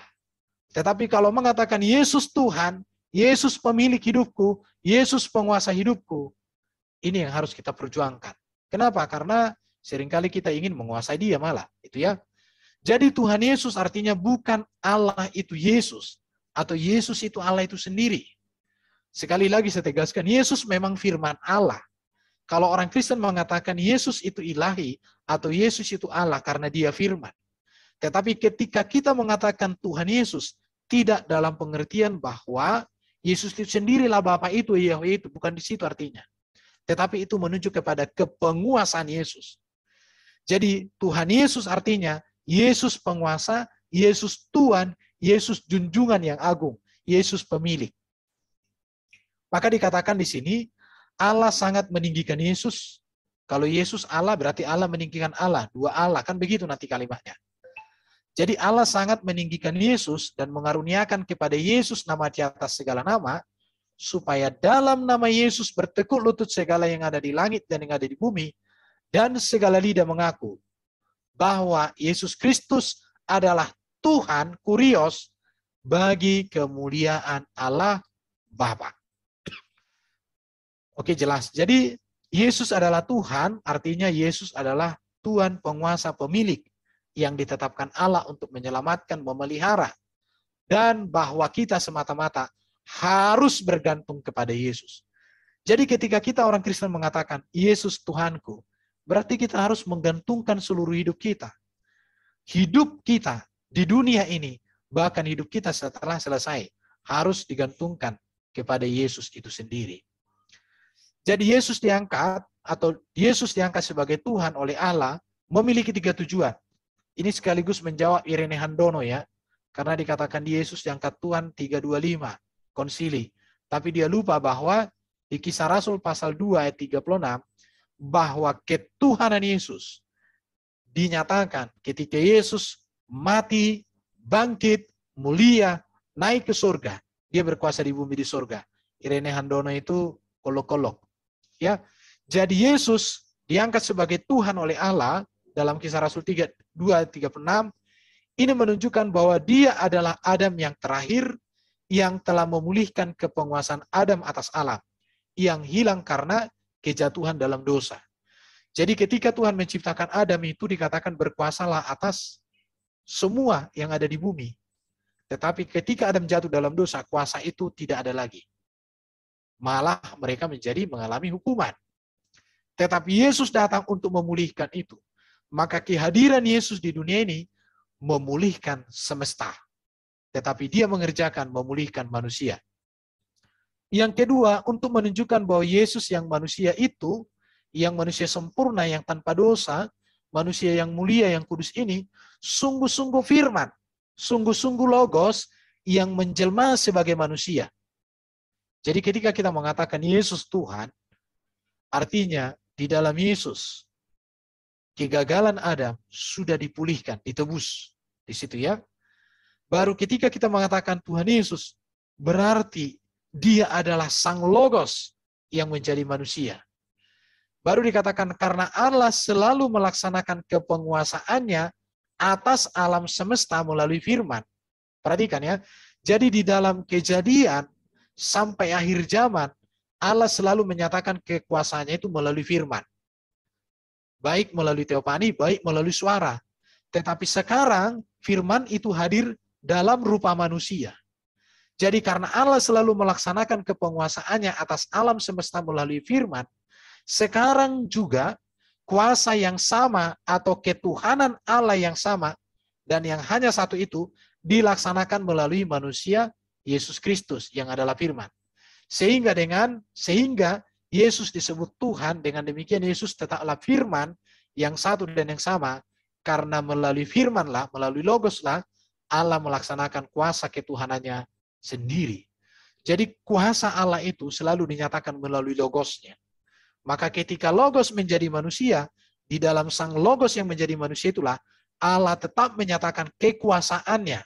Speaker 1: Tetapi kalau mengatakan Yesus Tuhan, Yesus pemilik hidupku, Yesus penguasa hidupku, ini yang harus kita perjuangkan. Kenapa? Karena seringkali kita ingin menguasai dia malah. Itu ya. Jadi Tuhan Yesus artinya bukan Allah itu Yesus. Atau Yesus itu Allah itu sendiri. Sekali lagi saya tegaskan, Yesus memang firman Allah. Kalau orang Kristen mengatakan Yesus itu ilahi atau Yesus itu Allah karena dia firman. Tetapi ketika kita mengatakan Tuhan Yesus, tidak dalam pengertian bahwa Yesus itu sendirilah Bapa itu, Yahweh itu. Bukan di situ artinya. Tetapi itu menunjuk kepada kepenguasaan Yesus. Jadi Tuhan Yesus artinya Yesus penguasa, Yesus Tuhan, Yesus junjungan yang agung, Yesus pemilik. Maka dikatakan di sini, Allah sangat meninggikan Yesus. Kalau Yesus Allah berarti Allah meninggikan Allah. Dua Allah, kan begitu nanti kalimatnya. Jadi Allah sangat meninggikan Yesus dan mengaruniakan kepada Yesus nama di atas segala nama, supaya dalam nama Yesus bertekuk lutut segala yang ada di langit dan yang ada di bumi, dan segala lidah mengaku bahwa Yesus Kristus adalah Tuhan, Kyrios, bagi kemuliaan Allah Bapa. Oke, jelas. Jadi Yesus adalah Tuhan, artinya Yesus adalah Tuhan, penguasa, pemilik yang ditetapkan Allah untuk menyelamatkan, memelihara, dan bahwa kita semata-mata harus bergantung kepada Yesus. Jadi ketika kita orang Kristen mengatakan Yesus Tuhanku, berarti kita harus menggantungkan seluruh hidup kita. Hidup kita di dunia ini, bahkan hidup kita setelah selesai, harus digantungkan kepada Yesus itu sendiri. Jadi Yesus diangkat, atau Yesus diangkat sebagai Tuhan oleh Allah, memiliki 3 tujuan. Ini sekaligus menjawab Irene Handono ya, karena dikatakan Yesus diangkat Tuhan 325, konsili. Tapi dia lupa bahwa di Kisah Rasul pasal 2 ayat 36 bahwa ketuhanan Yesus dinyatakan ketika Yesus mati, bangkit, mulia, naik ke surga. Dia berkuasa di bumi di surga. Irene Handono itu kolok-kolok. Ya. Jadi Yesus diangkat sebagai Tuhan oleh Allah dalam Kisah Rasul 2:36. Ini menunjukkan bahwa dia adalah Adam yang terakhir yang telah memulihkan kepenguasaan Adam atas alam yang hilang karena kejatuhan dalam dosa. Jadi ketika Tuhan menciptakan Adam itu dikatakan berkuasalah atas semua yang ada di bumi. Tetapi ketika Adam jatuh dalam dosa, kuasa itu tidak ada lagi. Malah mereka mengalami hukuman. Tetapi Yesus datang untuk memulihkan itu. Maka kehadiran Yesus di dunia ini memulihkan semesta. Tetapi dia mengerjakan memulihkan manusia. Yang kedua, untuk menunjukkan bahwa Yesus yang manusia itu, yang manusia sempurna, yang tanpa dosa, manusia yang mulia, yang kudus ini, sungguh-sungguh firman, sungguh-sungguh logos yang menjelma sebagai manusia. Jadi ketika kita mengatakan Yesus Tuhan, artinya di dalam Yesus, kegagalan Adam sudah dipulihkan, ditebus. Di situ ya. Baru ketika kita mengatakan Tuhan Yesus, berarti dia adalah Sang Logos yang menjadi manusia. Baru dikatakan karena Allah selalu melaksanakan kepenguasaannya atas alam semesta melalui firman. Perhatikan ya. Jadi di dalam Kejadian sampai akhir zaman, Allah selalu menyatakan kekuasaannya itu melalui firman. Baik melalui teopani, baik melalui suara. Tetapi sekarang firman itu hadir dalam rupa manusia. Jadi karena Allah selalu melaksanakan kepenguasaannya atas alam semesta melalui firman, sekarang juga kuasa yang sama atau ketuhanan Allah yang sama dan yang hanya satu itu dilaksanakan melalui manusia Yesus Kristus yang adalah firman. Sehingga Yesus disebut Tuhan, dengan demikian Yesus tetaplah firman yang satu dan yang sama, karena melalui firmanlah, melalui logoslah, Allah melaksanakan kuasa ketuhanannya sendiri. Jadi kuasa Allah itu selalu dinyatakan melalui logosnya. Maka ketika logos menjadi manusia, di dalam sang logos yang menjadi manusia itulah Allah tetap menyatakan kekuasaannya.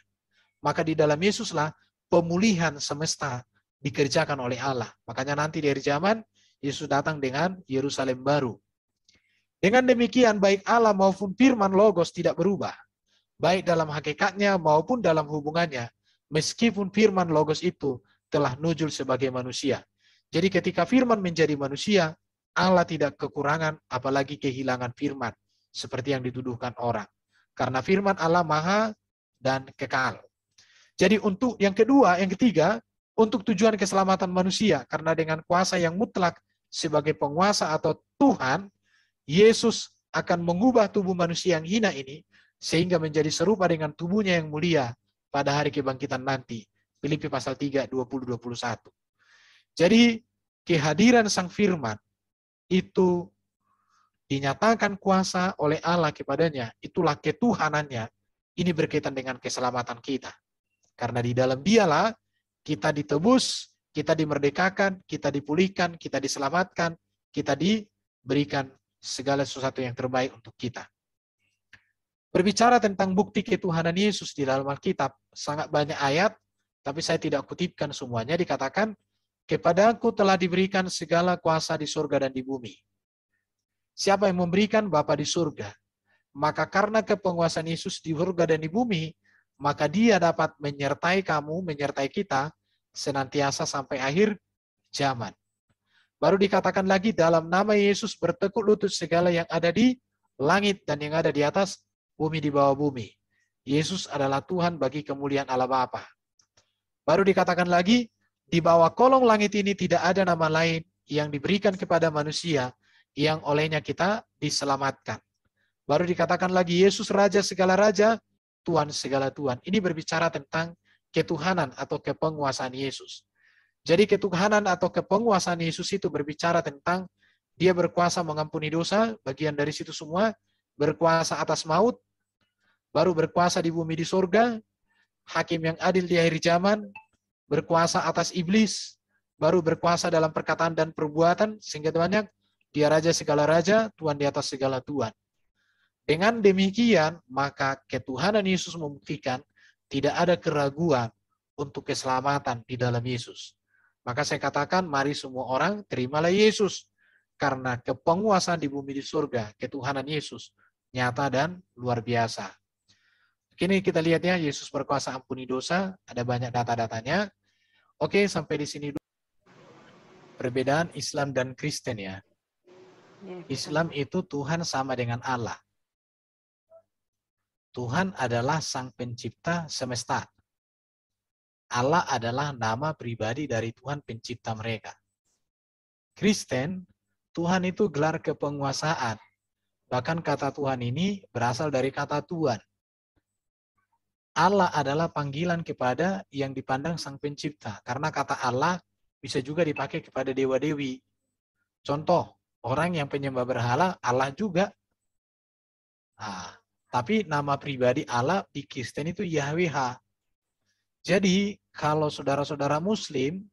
Speaker 1: Maka di dalam Yesuslah pemulihan semesta dikerjakan oleh Allah. Makanya nanti di akhir zaman, Yesus datang dengan Yerusalem baru. Dengan demikian baik Allah maupun firman logos tidak berubah. Baik dalam hakikatnya maupun dalam hubungannya. Meskipun firman logos itu telah nujul sebagai manusia. Jadi ketika firman menjadi manusia, Allah tidak kekurangan apalagi kehilangan firman. Seperti yang dituduhkan orang. Karena firman Allah maha dan kekal. Jadi untuk yang kedua, yang ketiga, untuk tujuan keselamatan manusia. Karena dengan kuasa yang mutlak sebagai penguasa atau Tuhan, Yesus akan mengubah tubuh manusia yang hina ini sehingga menjadi serupa dengan tubuhnya yang mulia pada hari kebangkitan nanti. Filipi pasal 3, 20-21. Jadi kehadiran Sang Firman itu dinyatakan kuasa oleh Allah kepadanya. Itulah ketuhanannya. Ini berkaitan dengan keselamatan kita. Karena di dalam Dialah kita ditebus, kita dimerdekakan, kita dipulihkan, kita diselamatkan, kita diberikan segala sesuatu yang terbaik untuk kita. Berbicara tentang bukti ketuhanan Yesus di dalam Alkitab, sangat banyak ayat, tapi saya tidak kutipkan semuanya. Dikatakan, kepadaku telah diberikan segala kuasa di surga dan di bumi. Siapa yang memberikan? Bapa di surga. Maka karena kepenguasaan Yesus di surga dan di bumi, maka dia dapat menyertai kamu, menyertai kita, senantiasa sampai akhir zaman. Baru dikatakan lagi, dalam nama Yesus bertekuk lutut segala yang ada di langit dan yang ada di atas bumi di bawah bumi. Yesus adalah Tuhan bagi kemuliaan Allah Bapa. Baru dikatakan lagi, di bawah kolong langit ini tidak ada nama lain yang diberikan kepada manusia yang olehnya kita diselamatkan. Baru dikatakan lagi, Yesus Raja segala Raja, Tuhan segala Tuhan. Ini berbicara tentang ketuhanan atau kepenguasaan Yesus. Jadi ketuhanan atau kepenguasaan Yesus itu berbicara tentang dia berkuasa mengampuni dosa, bagian dari situ semua, berkuasa atas maut, baru berkuasa di bumi di surga, hakim yang adil di akhir zaman, berkuasa atas iblis, baru berkuasa dalam perkataan dan perbuatan, sehingga banyak, dia raja segala raja, Tuhan di atas segala Tuhan. Dengan demikian, maka ketuhanan Yesus membuktikan tidak ada keraguan untuk keselamatan di dalam Yesus. Maka saya katakan, mari semua orang terimalah Yesus. Karena kepenguasaan di bumi di surga, ketuhanan Yesus, nyata dan luar biasa. Kini kita lihat ya, Yesus berkuasa ampuni dosa, ada banyak data-datanya. Oke, sampai di sini dulu. Perbedaan Islam dan Kristen ya. Islam itu Tuhan sama dengan Allah. Tuhan adalah sang pencipta semesta. Allah adalah nama pribadi dari Tuhan pencipta mereka. Kristen, Tuhan itu gelar kepenguasaan. Bahkan kata Tuhan ini berasal dari kata Tuhan. Allah adalah panggilan kepada yang dipandang sang pencipta. Karena kata Allah bisa juga dipakai kepada dewa-dewi. Contoh, orang yang penyembah berhala, Allah juga. Nah, tapi nama pribadi Allah di Kristen itu Yahweh. Jadi, kalau saudara-saudara Muslim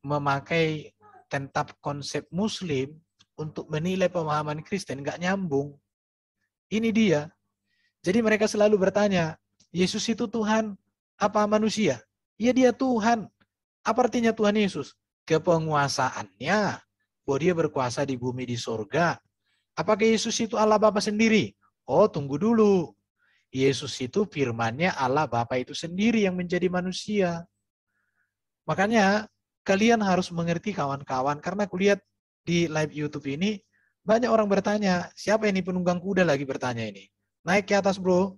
Speaker 1: memakai tentang konsep Muslim untuk menilai pemahaman Kristen, nggak nyambung. Ini dia. Jadi mereka selalu bertanya, Yesus itu Tuhan apa manusia? Ya dia Tuhan. Apa artinya Tuhan Yesus? Kepenguasaannya, bahwa dia berkuasa di bumi di sorga. Apakah Yesus itu Allah Bapa sendiri? Oh, tunggu dulu. Yesus itu firman-Nya Allah Bapa itu sendiri yang menjadi manusia. Makanya kalian harus mengerti kawan-kawan, karena kulihat di live YouTube ini banyak orang bertanya, siapa ini penunggang kuda lagi bertanya ini? Naik ke atas bro.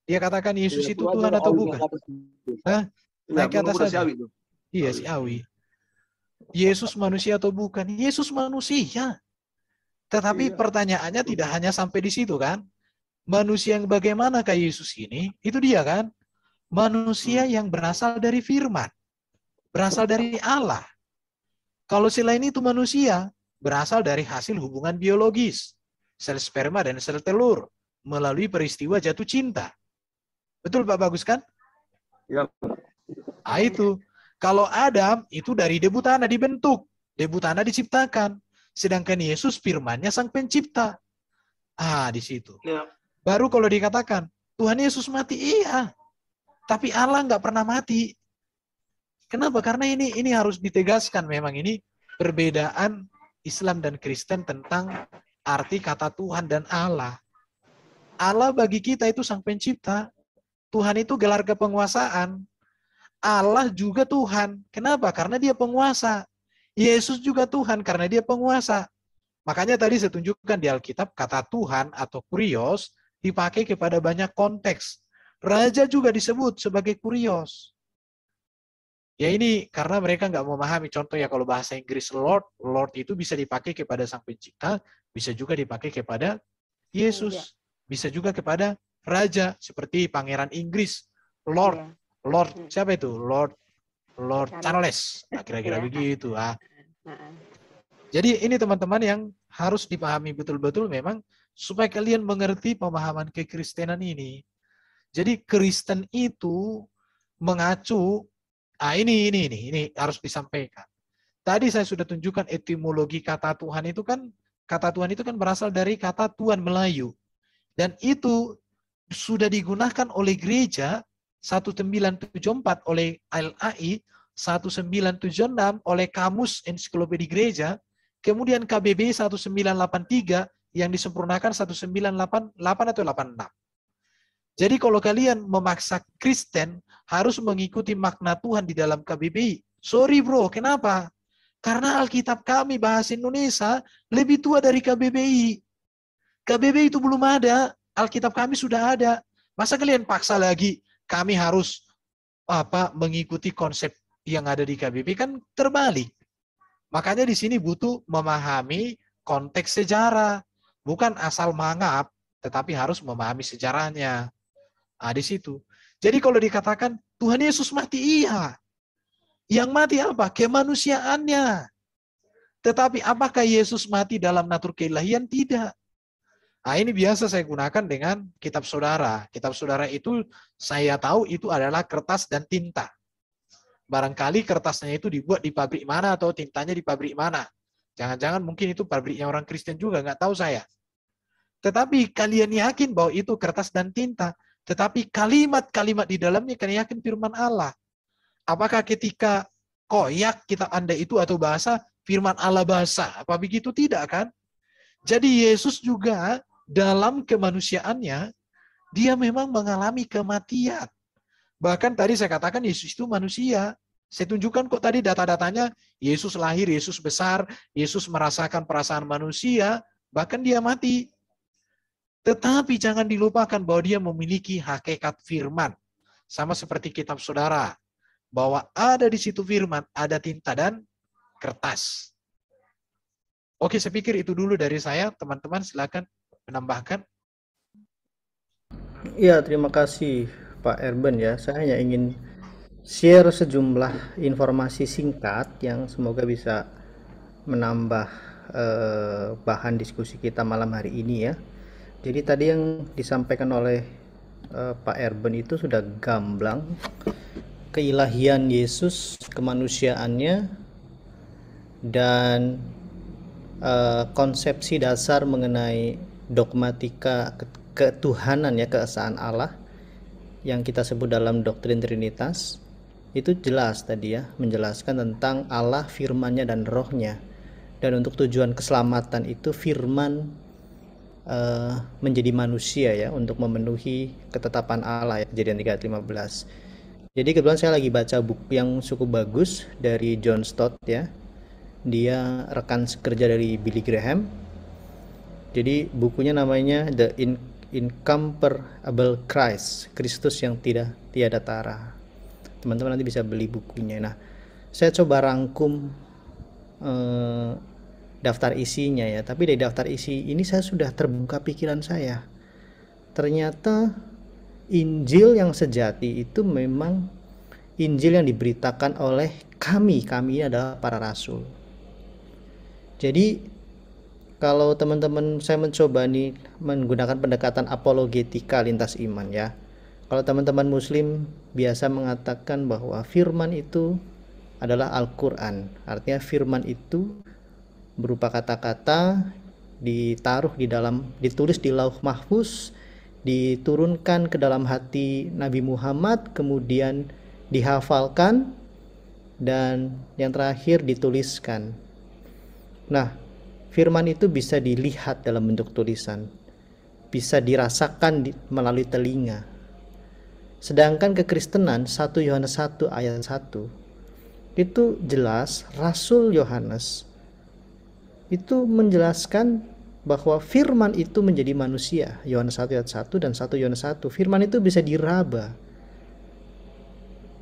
Speaker 1: Dia katakan Yesus itu Tuhan atau bukan? Hah? Naik ke atas saja. Iya si Awi. Yesus manusia atau bukan? Yesus manusia. Tetapi pertanyaannya tidak hanya sampai di situ kan? Manusia yang bagaimanakah Yesus ini? Itu dia kan? Manusia yang berasal dari firman. Berasal dari Allah. Kalau selain itu manusia, berasal dari hasil hubungan biologis. Sel sperma dan sel telur. Melalui peristiwa jatuh cinta. Betul Pak Bagus kan?
Speaker 2: Ya.
Speaker 1: Ah itu. Kalau Adam itu dari debu tanah dibentuk. Debu tanah diciptakan. Sedangkan Yesus firman-Nya sang pencipta. Ah, di situ.
Speaker 2: Ya.
Speaker 1: Baru kalau dikatakan, Tuhan Yesus mati, iya. Tapi Allah nggak pernah mati. Kenapa? Karena ini harus ditegaskan memang ini perbedaan Islam dan Kristen tentang arti kata Tuhan dan Allah. Allah bagi kita itu sang pencipta. Tuhan itu gelar kepenguasaan. Allah juga Tuhan. Kenapa? Karena dia penguasa. Yesus juga Tuhan karena dia penguasa. Makanya tadi saya tunjukkan di Alkitab kata Tuhan atau kurios dipakai kepada banyak konteks. Raja juga disebut sebagai kurios. Ya ini karena mereka nggak memahami. Contoh ya kalau bahasa Inggris Lord, Lord itu bisa dipakai kepada sang pencipta, bisa juga dipakai kepada Yesus. Bisa juga kepada raja seperti pangeran Inggris, Lord. Lord siapa itu? Lord Charles. Nah, kira-kira begitu. Jadi ini teman-teman yang harus dipahami betul-betul memang supaya kalian mengerti pemahaman kekristenan ini. Jadi Kristen itu mengacu, ini harus disampaikan. Tadi saya sudah tunjukkan etimologi kata Tuhan itu kan berasal dari kata Tuhan Melayu. Dan itu sudah digunakan oleh gereja 1974 oleh LAI, 1976 oleh Kamus Ensiklopedia Gereja, kemudian KBB 1983 yang disempurnakan 1988 atau 86. Jadi kalau kalian memaksa Kristen harus mengikuti makna Tuhan di dalam KBBI, sorry bro, kenapa? Karena Alkitab kami bahasa Indonesia lebih tua dari KBBI. KBBI itu belum ada, Alkitab kami sudah ada. Masa kalian paksa lagi kami harus mengikuti konsep yang ada di KBBI, kan terbalik. Makanya di sini butuh memahami konteks sejarah, bukan asal mangap, tetapi harus memahami sejarahnya. Nah, di situ. Jadi kalau dikatakan Tuhan Yesus mati, iya. Yang mati apa? Kemanusiaannya. Tetapi apakah Yesus mati dalam natur keilahian? Tidak. Nah, ini biasa saya gunakan dengan kitab saudara. Kitab saudara itu saya tahu itu adalah kertas dan tinta. Barangkali kertasnya itu dibuat di pabrik mana atau tintanya di pabrik mana. Jangan-jangan mungkin itu pabriknya orang Kristen juga, nggak tahu saya. Tetapi kalian yakin bahwa itu kertas dan tinta. Tetapi kalimat-kalimat di dalamnya kalian yakin firman Allah. Apakah ketika koyak kita andai itu atau bahasa, firman Allah bahasa? Apa begitu? Tidak kan? Jadi Yesus juga dalam kemanusiaannya, dia memang mengalami kematian. Bahkan tadi saya katakan Yesus itu manusia. Saya tunjukkan kok tadi data-datanya, Yesus lahir, Yesus besar, Yesus merasakan perasaan manusia, bahkan dia mati. Tetapi jangan dilupakan bahwa dia memiliki hakikat firman. Sama seperti kitab saudara. Bahwa ada di situ firman, ada tinta dan kertas. Oke, saya pikir itu dulu dari saya. Teman-teman silakan menambahkan.
Speaker 2: Iya, terima kasih Pak Erben ya. Saya hanya ingin share sejumlah informasi singkat yang semoga bisa menambah bahan diskusi kita malam hari ini ya. Jadi tadi yang disampaikan oleh Pak Erben itu sudah gamblang keilahian Yesus, kemanusiaannya, dan konsepsi dasar mengenai dogmatika ketuhanan ya, keesaan Allah yang kita sebut dalam doktrin Trinitas. Itu jelas tadi ya, menjelaskan tentang Allah, firman-Nya dan rohnya. Dan untuk tujuan keselamatan itu firman menjadi manusia ya, untuk memenuhi ketetapan Allah ya, Kejadian 3 ayat 15. Jadi kebetulan saya lagi baca buku yang cukup bagus dari John Stott ya. Dia rekan kerja dari Billy Graham. Jadi bukunya namanya The Incomparable Christ, Kristus yang tiada tara. Teman-teman nanti bisa beli bukunya. Nah, saya coba rangkum daftar isinya ya. Tapi dari daftar isi ini saya sudah terbuka pikiran saya. Ternyata Injil yang sejati itu memang Injil yang diberitakan oleh kami ini adalah para rasul. Jadi kalau teman-teman, saya mencoba nih menggunakan pendekatan apologetika lintas iman ya. Kalau teman-teman muslim biasa mengatakan bahwa firman itu adalah Al-Quran. Artinya firman itu berupa kata-kata ditulis di lauh mahfuz, diturunkan ke dalam hati Nabi Muhammad, kemudian dihafalkan, dan yang terakhir dituliskan. Nah, firman itu bisa dilihat dalam bentuk tulisan, bisa dirasakan melalui telinga. Sedangkan kekristenan 1 Yohanes 1 ayat 1 itu jelas Rasul Yohanes itu menjelaskan bahwa firman itu menjadi manusia. Yohanes 1 ayat 1 dan 1 Yohanes 1, firman itu bisa diraba.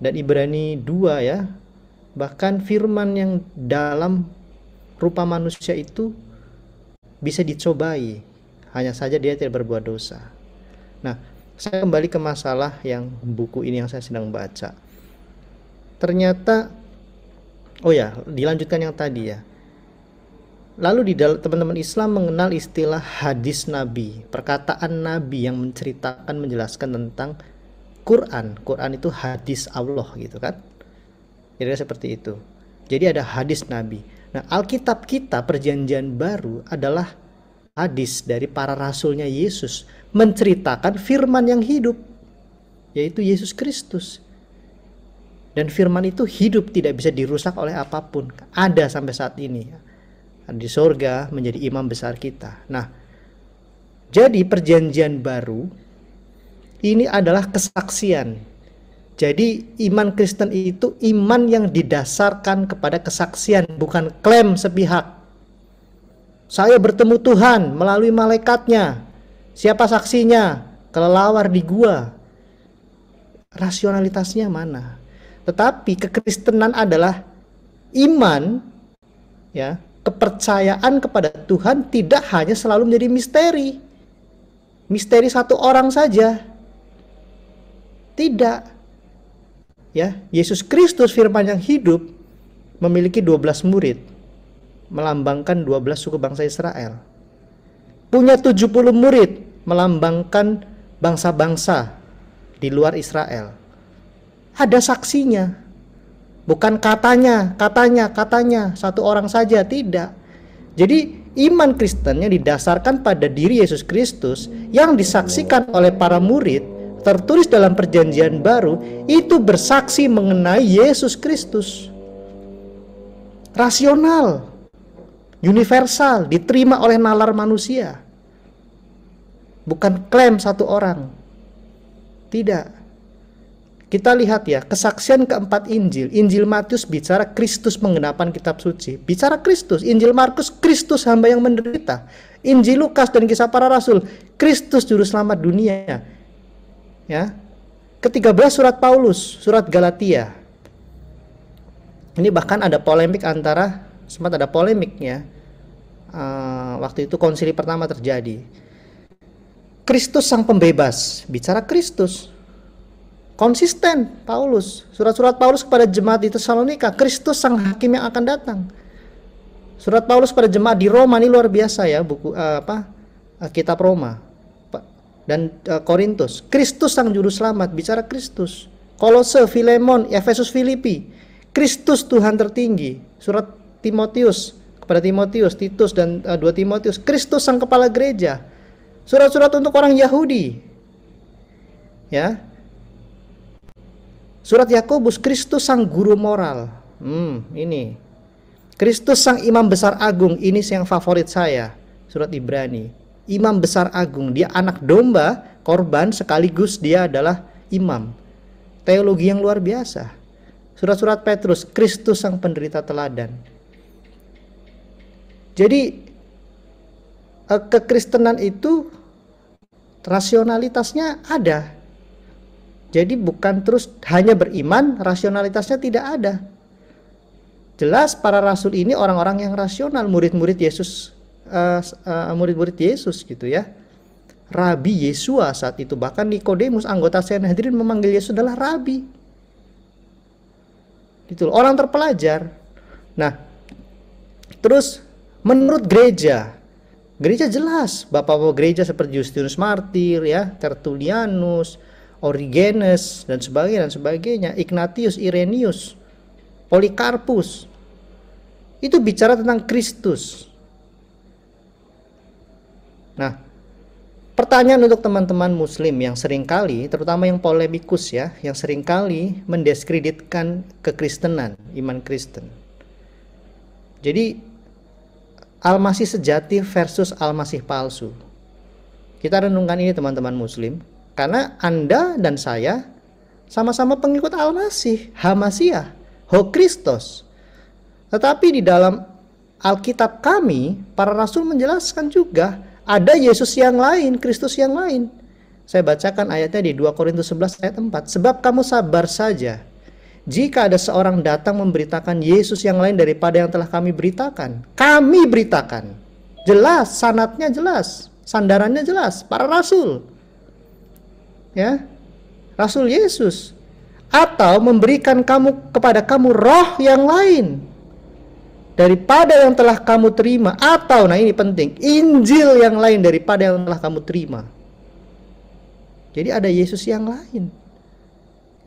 Speaker 2: Dan Ibrani 2 ya, bahkan firman yang dalam rupa manusia itu bisa dicobai, hanya saja dia tidak berbuat dosa. Nah, saya kembali ke masalah yang buku ini yang saya sedang baca. Ternyata, oh ya, dilanjutkan yang tadi ya. Lalu teman-teman Islam mengenal istilah hadis Nabi, perkataan Nabi yang menceritakan, menjelaskan tentang Quran. Quran itu hadis Allah gitu kan. Jadi seperti itu. Jadi ada hadis Nabi. Nah, Alkitab kita Perjanjian Baru adalah hadis dari para rasulnya Yesus, menceritakan firman yang hidup, yaitu Yesus Kristus. Dan firman itu hidup, tidak bisa dirusak oleh apapun. Ada sampai saat ini. Di sorga menjadi imam besar kita. Nah, jadi Perjanjian Baru ini adalah kesaksian. Jadi iman Kristen itu iman yang didasarkan kepada kesaksian, bukan klaim sepihak. Saya bertemu Tuhan melalui malaikatnya. Siapa saksinya? Kelelawar di gua. Rasionalitasnya mana? Tetapi kekristenan adalah iman ya, kepercayaan kepada Tuhan tidak hanya selalu menjadi misteri. Misteri satu orang saja. Tidak. Ya, Yesus Kristus firman yang hidup memiliki 12 murid, melambangkan 12 suku bangsa Israel. Punya 70 murid, melambangkan bangsa-bangsa di luar Israel. Ada saksinya. Bukan katanya, satu orang saja, tidak. Jadi iman Kristennya didasarkan pada diri Yesus Kristus yang disaksikan oleh para murid, tertulis dalam perjanjian baru, itu bersaksi mengenai Yesus Kristus. Rasional, universal, diterima oleh nalar manusia. Bukan klaim satu orang. Tidak. Kita lihat ya, kesaksian keempat Injil. Injil Matius bicara Kristus penggenapan kitab suci. Bicara Kristus. Injil Markus, Kristus hamba yang menderita. Injil Lukas dan Kisah Para Rasul, Kristus juru selamat dunia. Ya. Ke-13 surat Paulus, surat Galatia. Ini bahkan ada polemik sempat ada polemik ya. Waktu itu konsili pertama terjadi. Kristus sang pembebas, bicara Kristus. Konsisten Paulus, surat-surat Paulus kepada jemaat di Tesalonika, Kristus sang hakim yang akan datang. Surat Paulus pada jemaat di Roma, ini luar biasa ya, buku kitab Roma dan Korintus. Kristus sang juru selamat, bicara Kristus. Kolose, Filemon, Efesus, Filipi, Kristus Tuhan tertinggi. Surat Timotius kepada Timotius, Titus dan 2 Timotius, Kristus sang kepala gereja. Surat-surat untuk orang Yahudi. Ya. Surat Yakobus, Kristus sang guru moral. Ini. Kristus sang imam besar agung, ini yang favorit saya. Surat Ibrani. Imam besar agung, dia anak domba, korban sekaligus dia adalah imam. Teologi yang luar biasa. Surat-surat Petrus, Kristus sang penderita teladan. Jadi kekristenan itu rasionalitasnya ada. Jadi bukan terus hanya beriman, rasionalitasnya tidak ada. Jelas para rasul ini orang-orang yang rasional, murid-murid Yesus, murid-murid Yesus gitu ya. Rabi Yesua saat itu, bahkan Nikodemus anggota Sanhedrin memanggil Yesus adalah Rabi. Gitu, orang terpelajar. Nah, terus menurut gereja jelas, bapak-bapak gereja seperti Justinus Martir ya, Tertullianus, Origenes dan sebagainya, Ignatius, Irenaeus, Polikarpus, itu bicara tentang Kristus. Nah, pertanyaan untuk teman-teman muslim yang seringkali, terutama yang polemikus ya, yang seringkali mendiskreditkan kekristenan, iman Kristen. Jadi Al-Masih sejati versus Al-Masih palsu. Kita renungkan ini teman-teman muslim. Karena Anda dan saya sama-sama pengikut Al-Masih, Hamasiah, Ho Kristos. Tetapi di dalam Alkitab kami, para rasul menjelaskan juga ada Yesus yang lain, Kristus yang lain. Saya bacakan ayatnya di 2 Korintus 11 ayat 4. Sebab kamu sabar saja, jika ada seorang datang memberitakan Yesus yang lain daripada yang telah kami beritakan. Kami beritakan. Jelas, sanadnya jelas, sandarannya jelas, para rasul. Ya, Rasul Yesus, atau memberikan kepada kamu roh yang lain daripada yang telah kamu terima, atau nah ini penting, Injil yang lain daripada yang telah kamu terima. Jadi ada Yesus yang lain.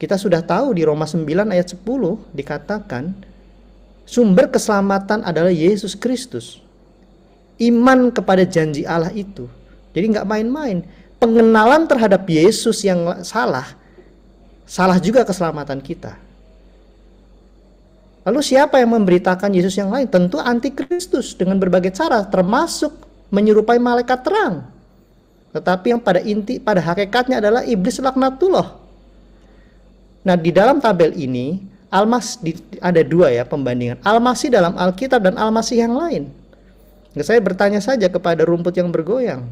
Speaker 2: Kita sudah tahu di Roma 9 ayat 10 dikatakan sumber keselamatan adalah Yesus Kristus. Iman kepada janji Allah itu. Jadi nggak main-main. Pengenalan terhadap Yesus yang salah juga keselamatan kita. Lalu siapa yang memberitakan Yesus yang lain? Tentu antikristus dengan berbagai cara, termasuk menyerupai malaikat terang. Tetapi yang pada hakikatnya adalah iblis laknatullah. Nah, di dalam tabel ini ada dua ya pembandingan. Al-Masih dalam Alkitab dan Al-Masih yang lain. Nah, saya bertanya saja kepada rumput yang bergoyang.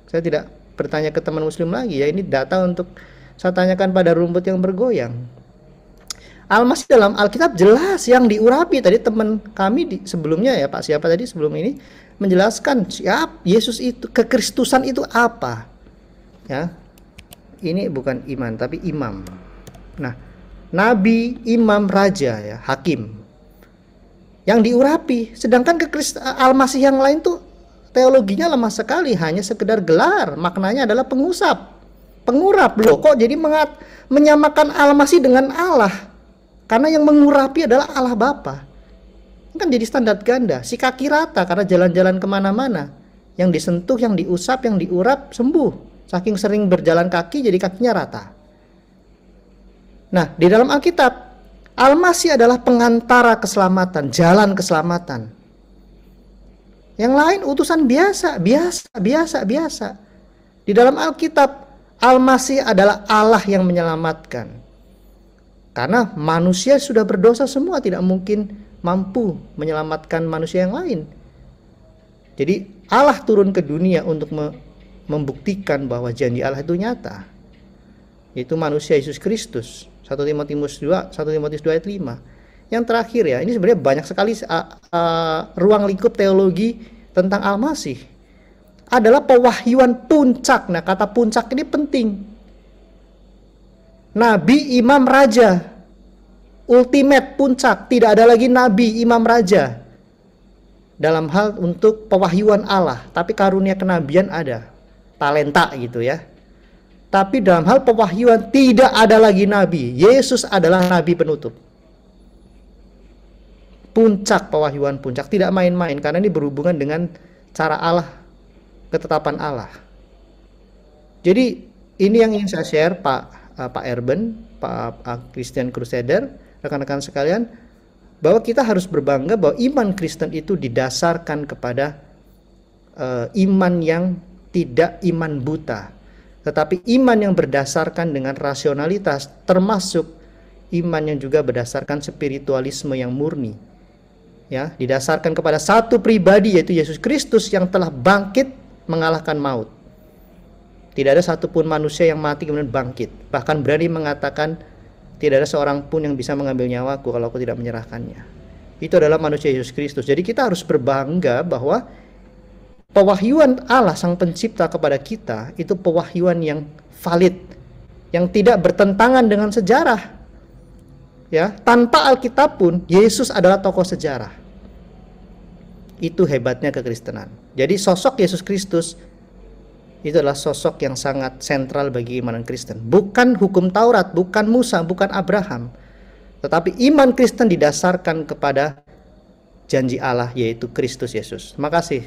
Speaker 2: Saya tidak bertanya ke teman muslim lagi ya, ini data untuk saya tanyakan pada rumput yang bergoyang. Al-Masih dalam Alkitab jelas yang diurapi. Tadi teman kami sebelumnya ya, Pak siapa tadi sebelum ini menjelaskan siap Yesus itu, kekristusan itu apa ya. Ini bukan iman tapi imam. Nah, nabi, imam, raja ya, hakim yang diurapi. Sedangkan Al-Masih yang lain tuh teologinya lemah sekali, hanya sekedar gelar, maknanya adalah pengurap loh. Kok jadi menyamakan Al-Masih dengan Allah? Karena yang mengurapi adalah Allah Bapa. Kan jadi standar ganda. Si kaki rata karena jalan-jalan kemana-mana. Yang disentuh, yang diusap, yang diurap, sembuh. Saking sering berjalan kaki, jadi kakinya rata. Nah, di dalam Alkitab, Al-Masih adalah pengantara keselamatan, jalan keselamatan. Yang lain utusan biasa. Di dalam Alkitab, Al-Masih adalah Allah yang menyelamatkan. Karena manusia sudah berdosa semua, tidak mungkin mampu menyelamatkan manusia yang lain. Jadi Allah turun ke dunia untuk membuktikan bahwa janji Allah itu nyata. Yaitu manusia Yesus Kristus. 1 Timotius 2 ayat 5. Yang terakhir ya, ini sebenarnya banyak sekali ruang lingkup teologi tentang Al-Masih. Adalah pewahyuan puncak. Nah, kata puncak ini penting. Nabi, imam, raja. Ultimate, puncak. Tidak ada lagi nabi, imam, raja. Dalam hal untuk pewahyuan Allah. Tapi karunia kenabian ada. Talenta gitu ya. Tapi dalam hal pewahyuan tidak ada lagi nabi. Yesus adalah nabi penutup. Puncak pewahyuan puncak. Tidak main-main. Karena ini berhubungan dengan cara Allah. Ketetapan Allah. Jadi ini yang ingin saya share Pak Erben, Pak Christian Crusader, rekan-rekan sekalian, bahwa kita harus berbangga bahwa iman Kristen itu didasarkan kepada iman yang tidak iman buta, tetapi iman yang berdasarkan dengan rasionalitas, termasuk iman yang juga berdasarkan spiritualisme yang murni, ya, didasarkan kepada satu pribadi, yaitu Yesus Kristus yang telah bangkit mengalahkan maut. Tidak ada satupun manusia yang mati kemudian bangkit. Bahkan berani mengatakan, tidak ada seorang pun yang bisa mengambil nyawaku kalau aku tidak menyerahkannya. Itu adalah manusia Yesus Kristus. Jadi kita harus berbangga bahwa pewahyuan Allah Sang Pencipta kepada kita itu pewahyuan yang valid, yang tidak bertentangan dengan sejarah. Ya, tanpa Alkitab pun Yesus adalah tokoh sejarah. Itu hebatnya kekristenan. Jadi sosok Yesus Kristus itu adalah sosok yang sangat sentral bagi iman Kristen. Bukan hukum Taurat, bukan Musa, bukan Abraham. Tetapi iman Kristen didasarkan kepada janji Allah, yaitu Kristus Yesus. Terima kasih.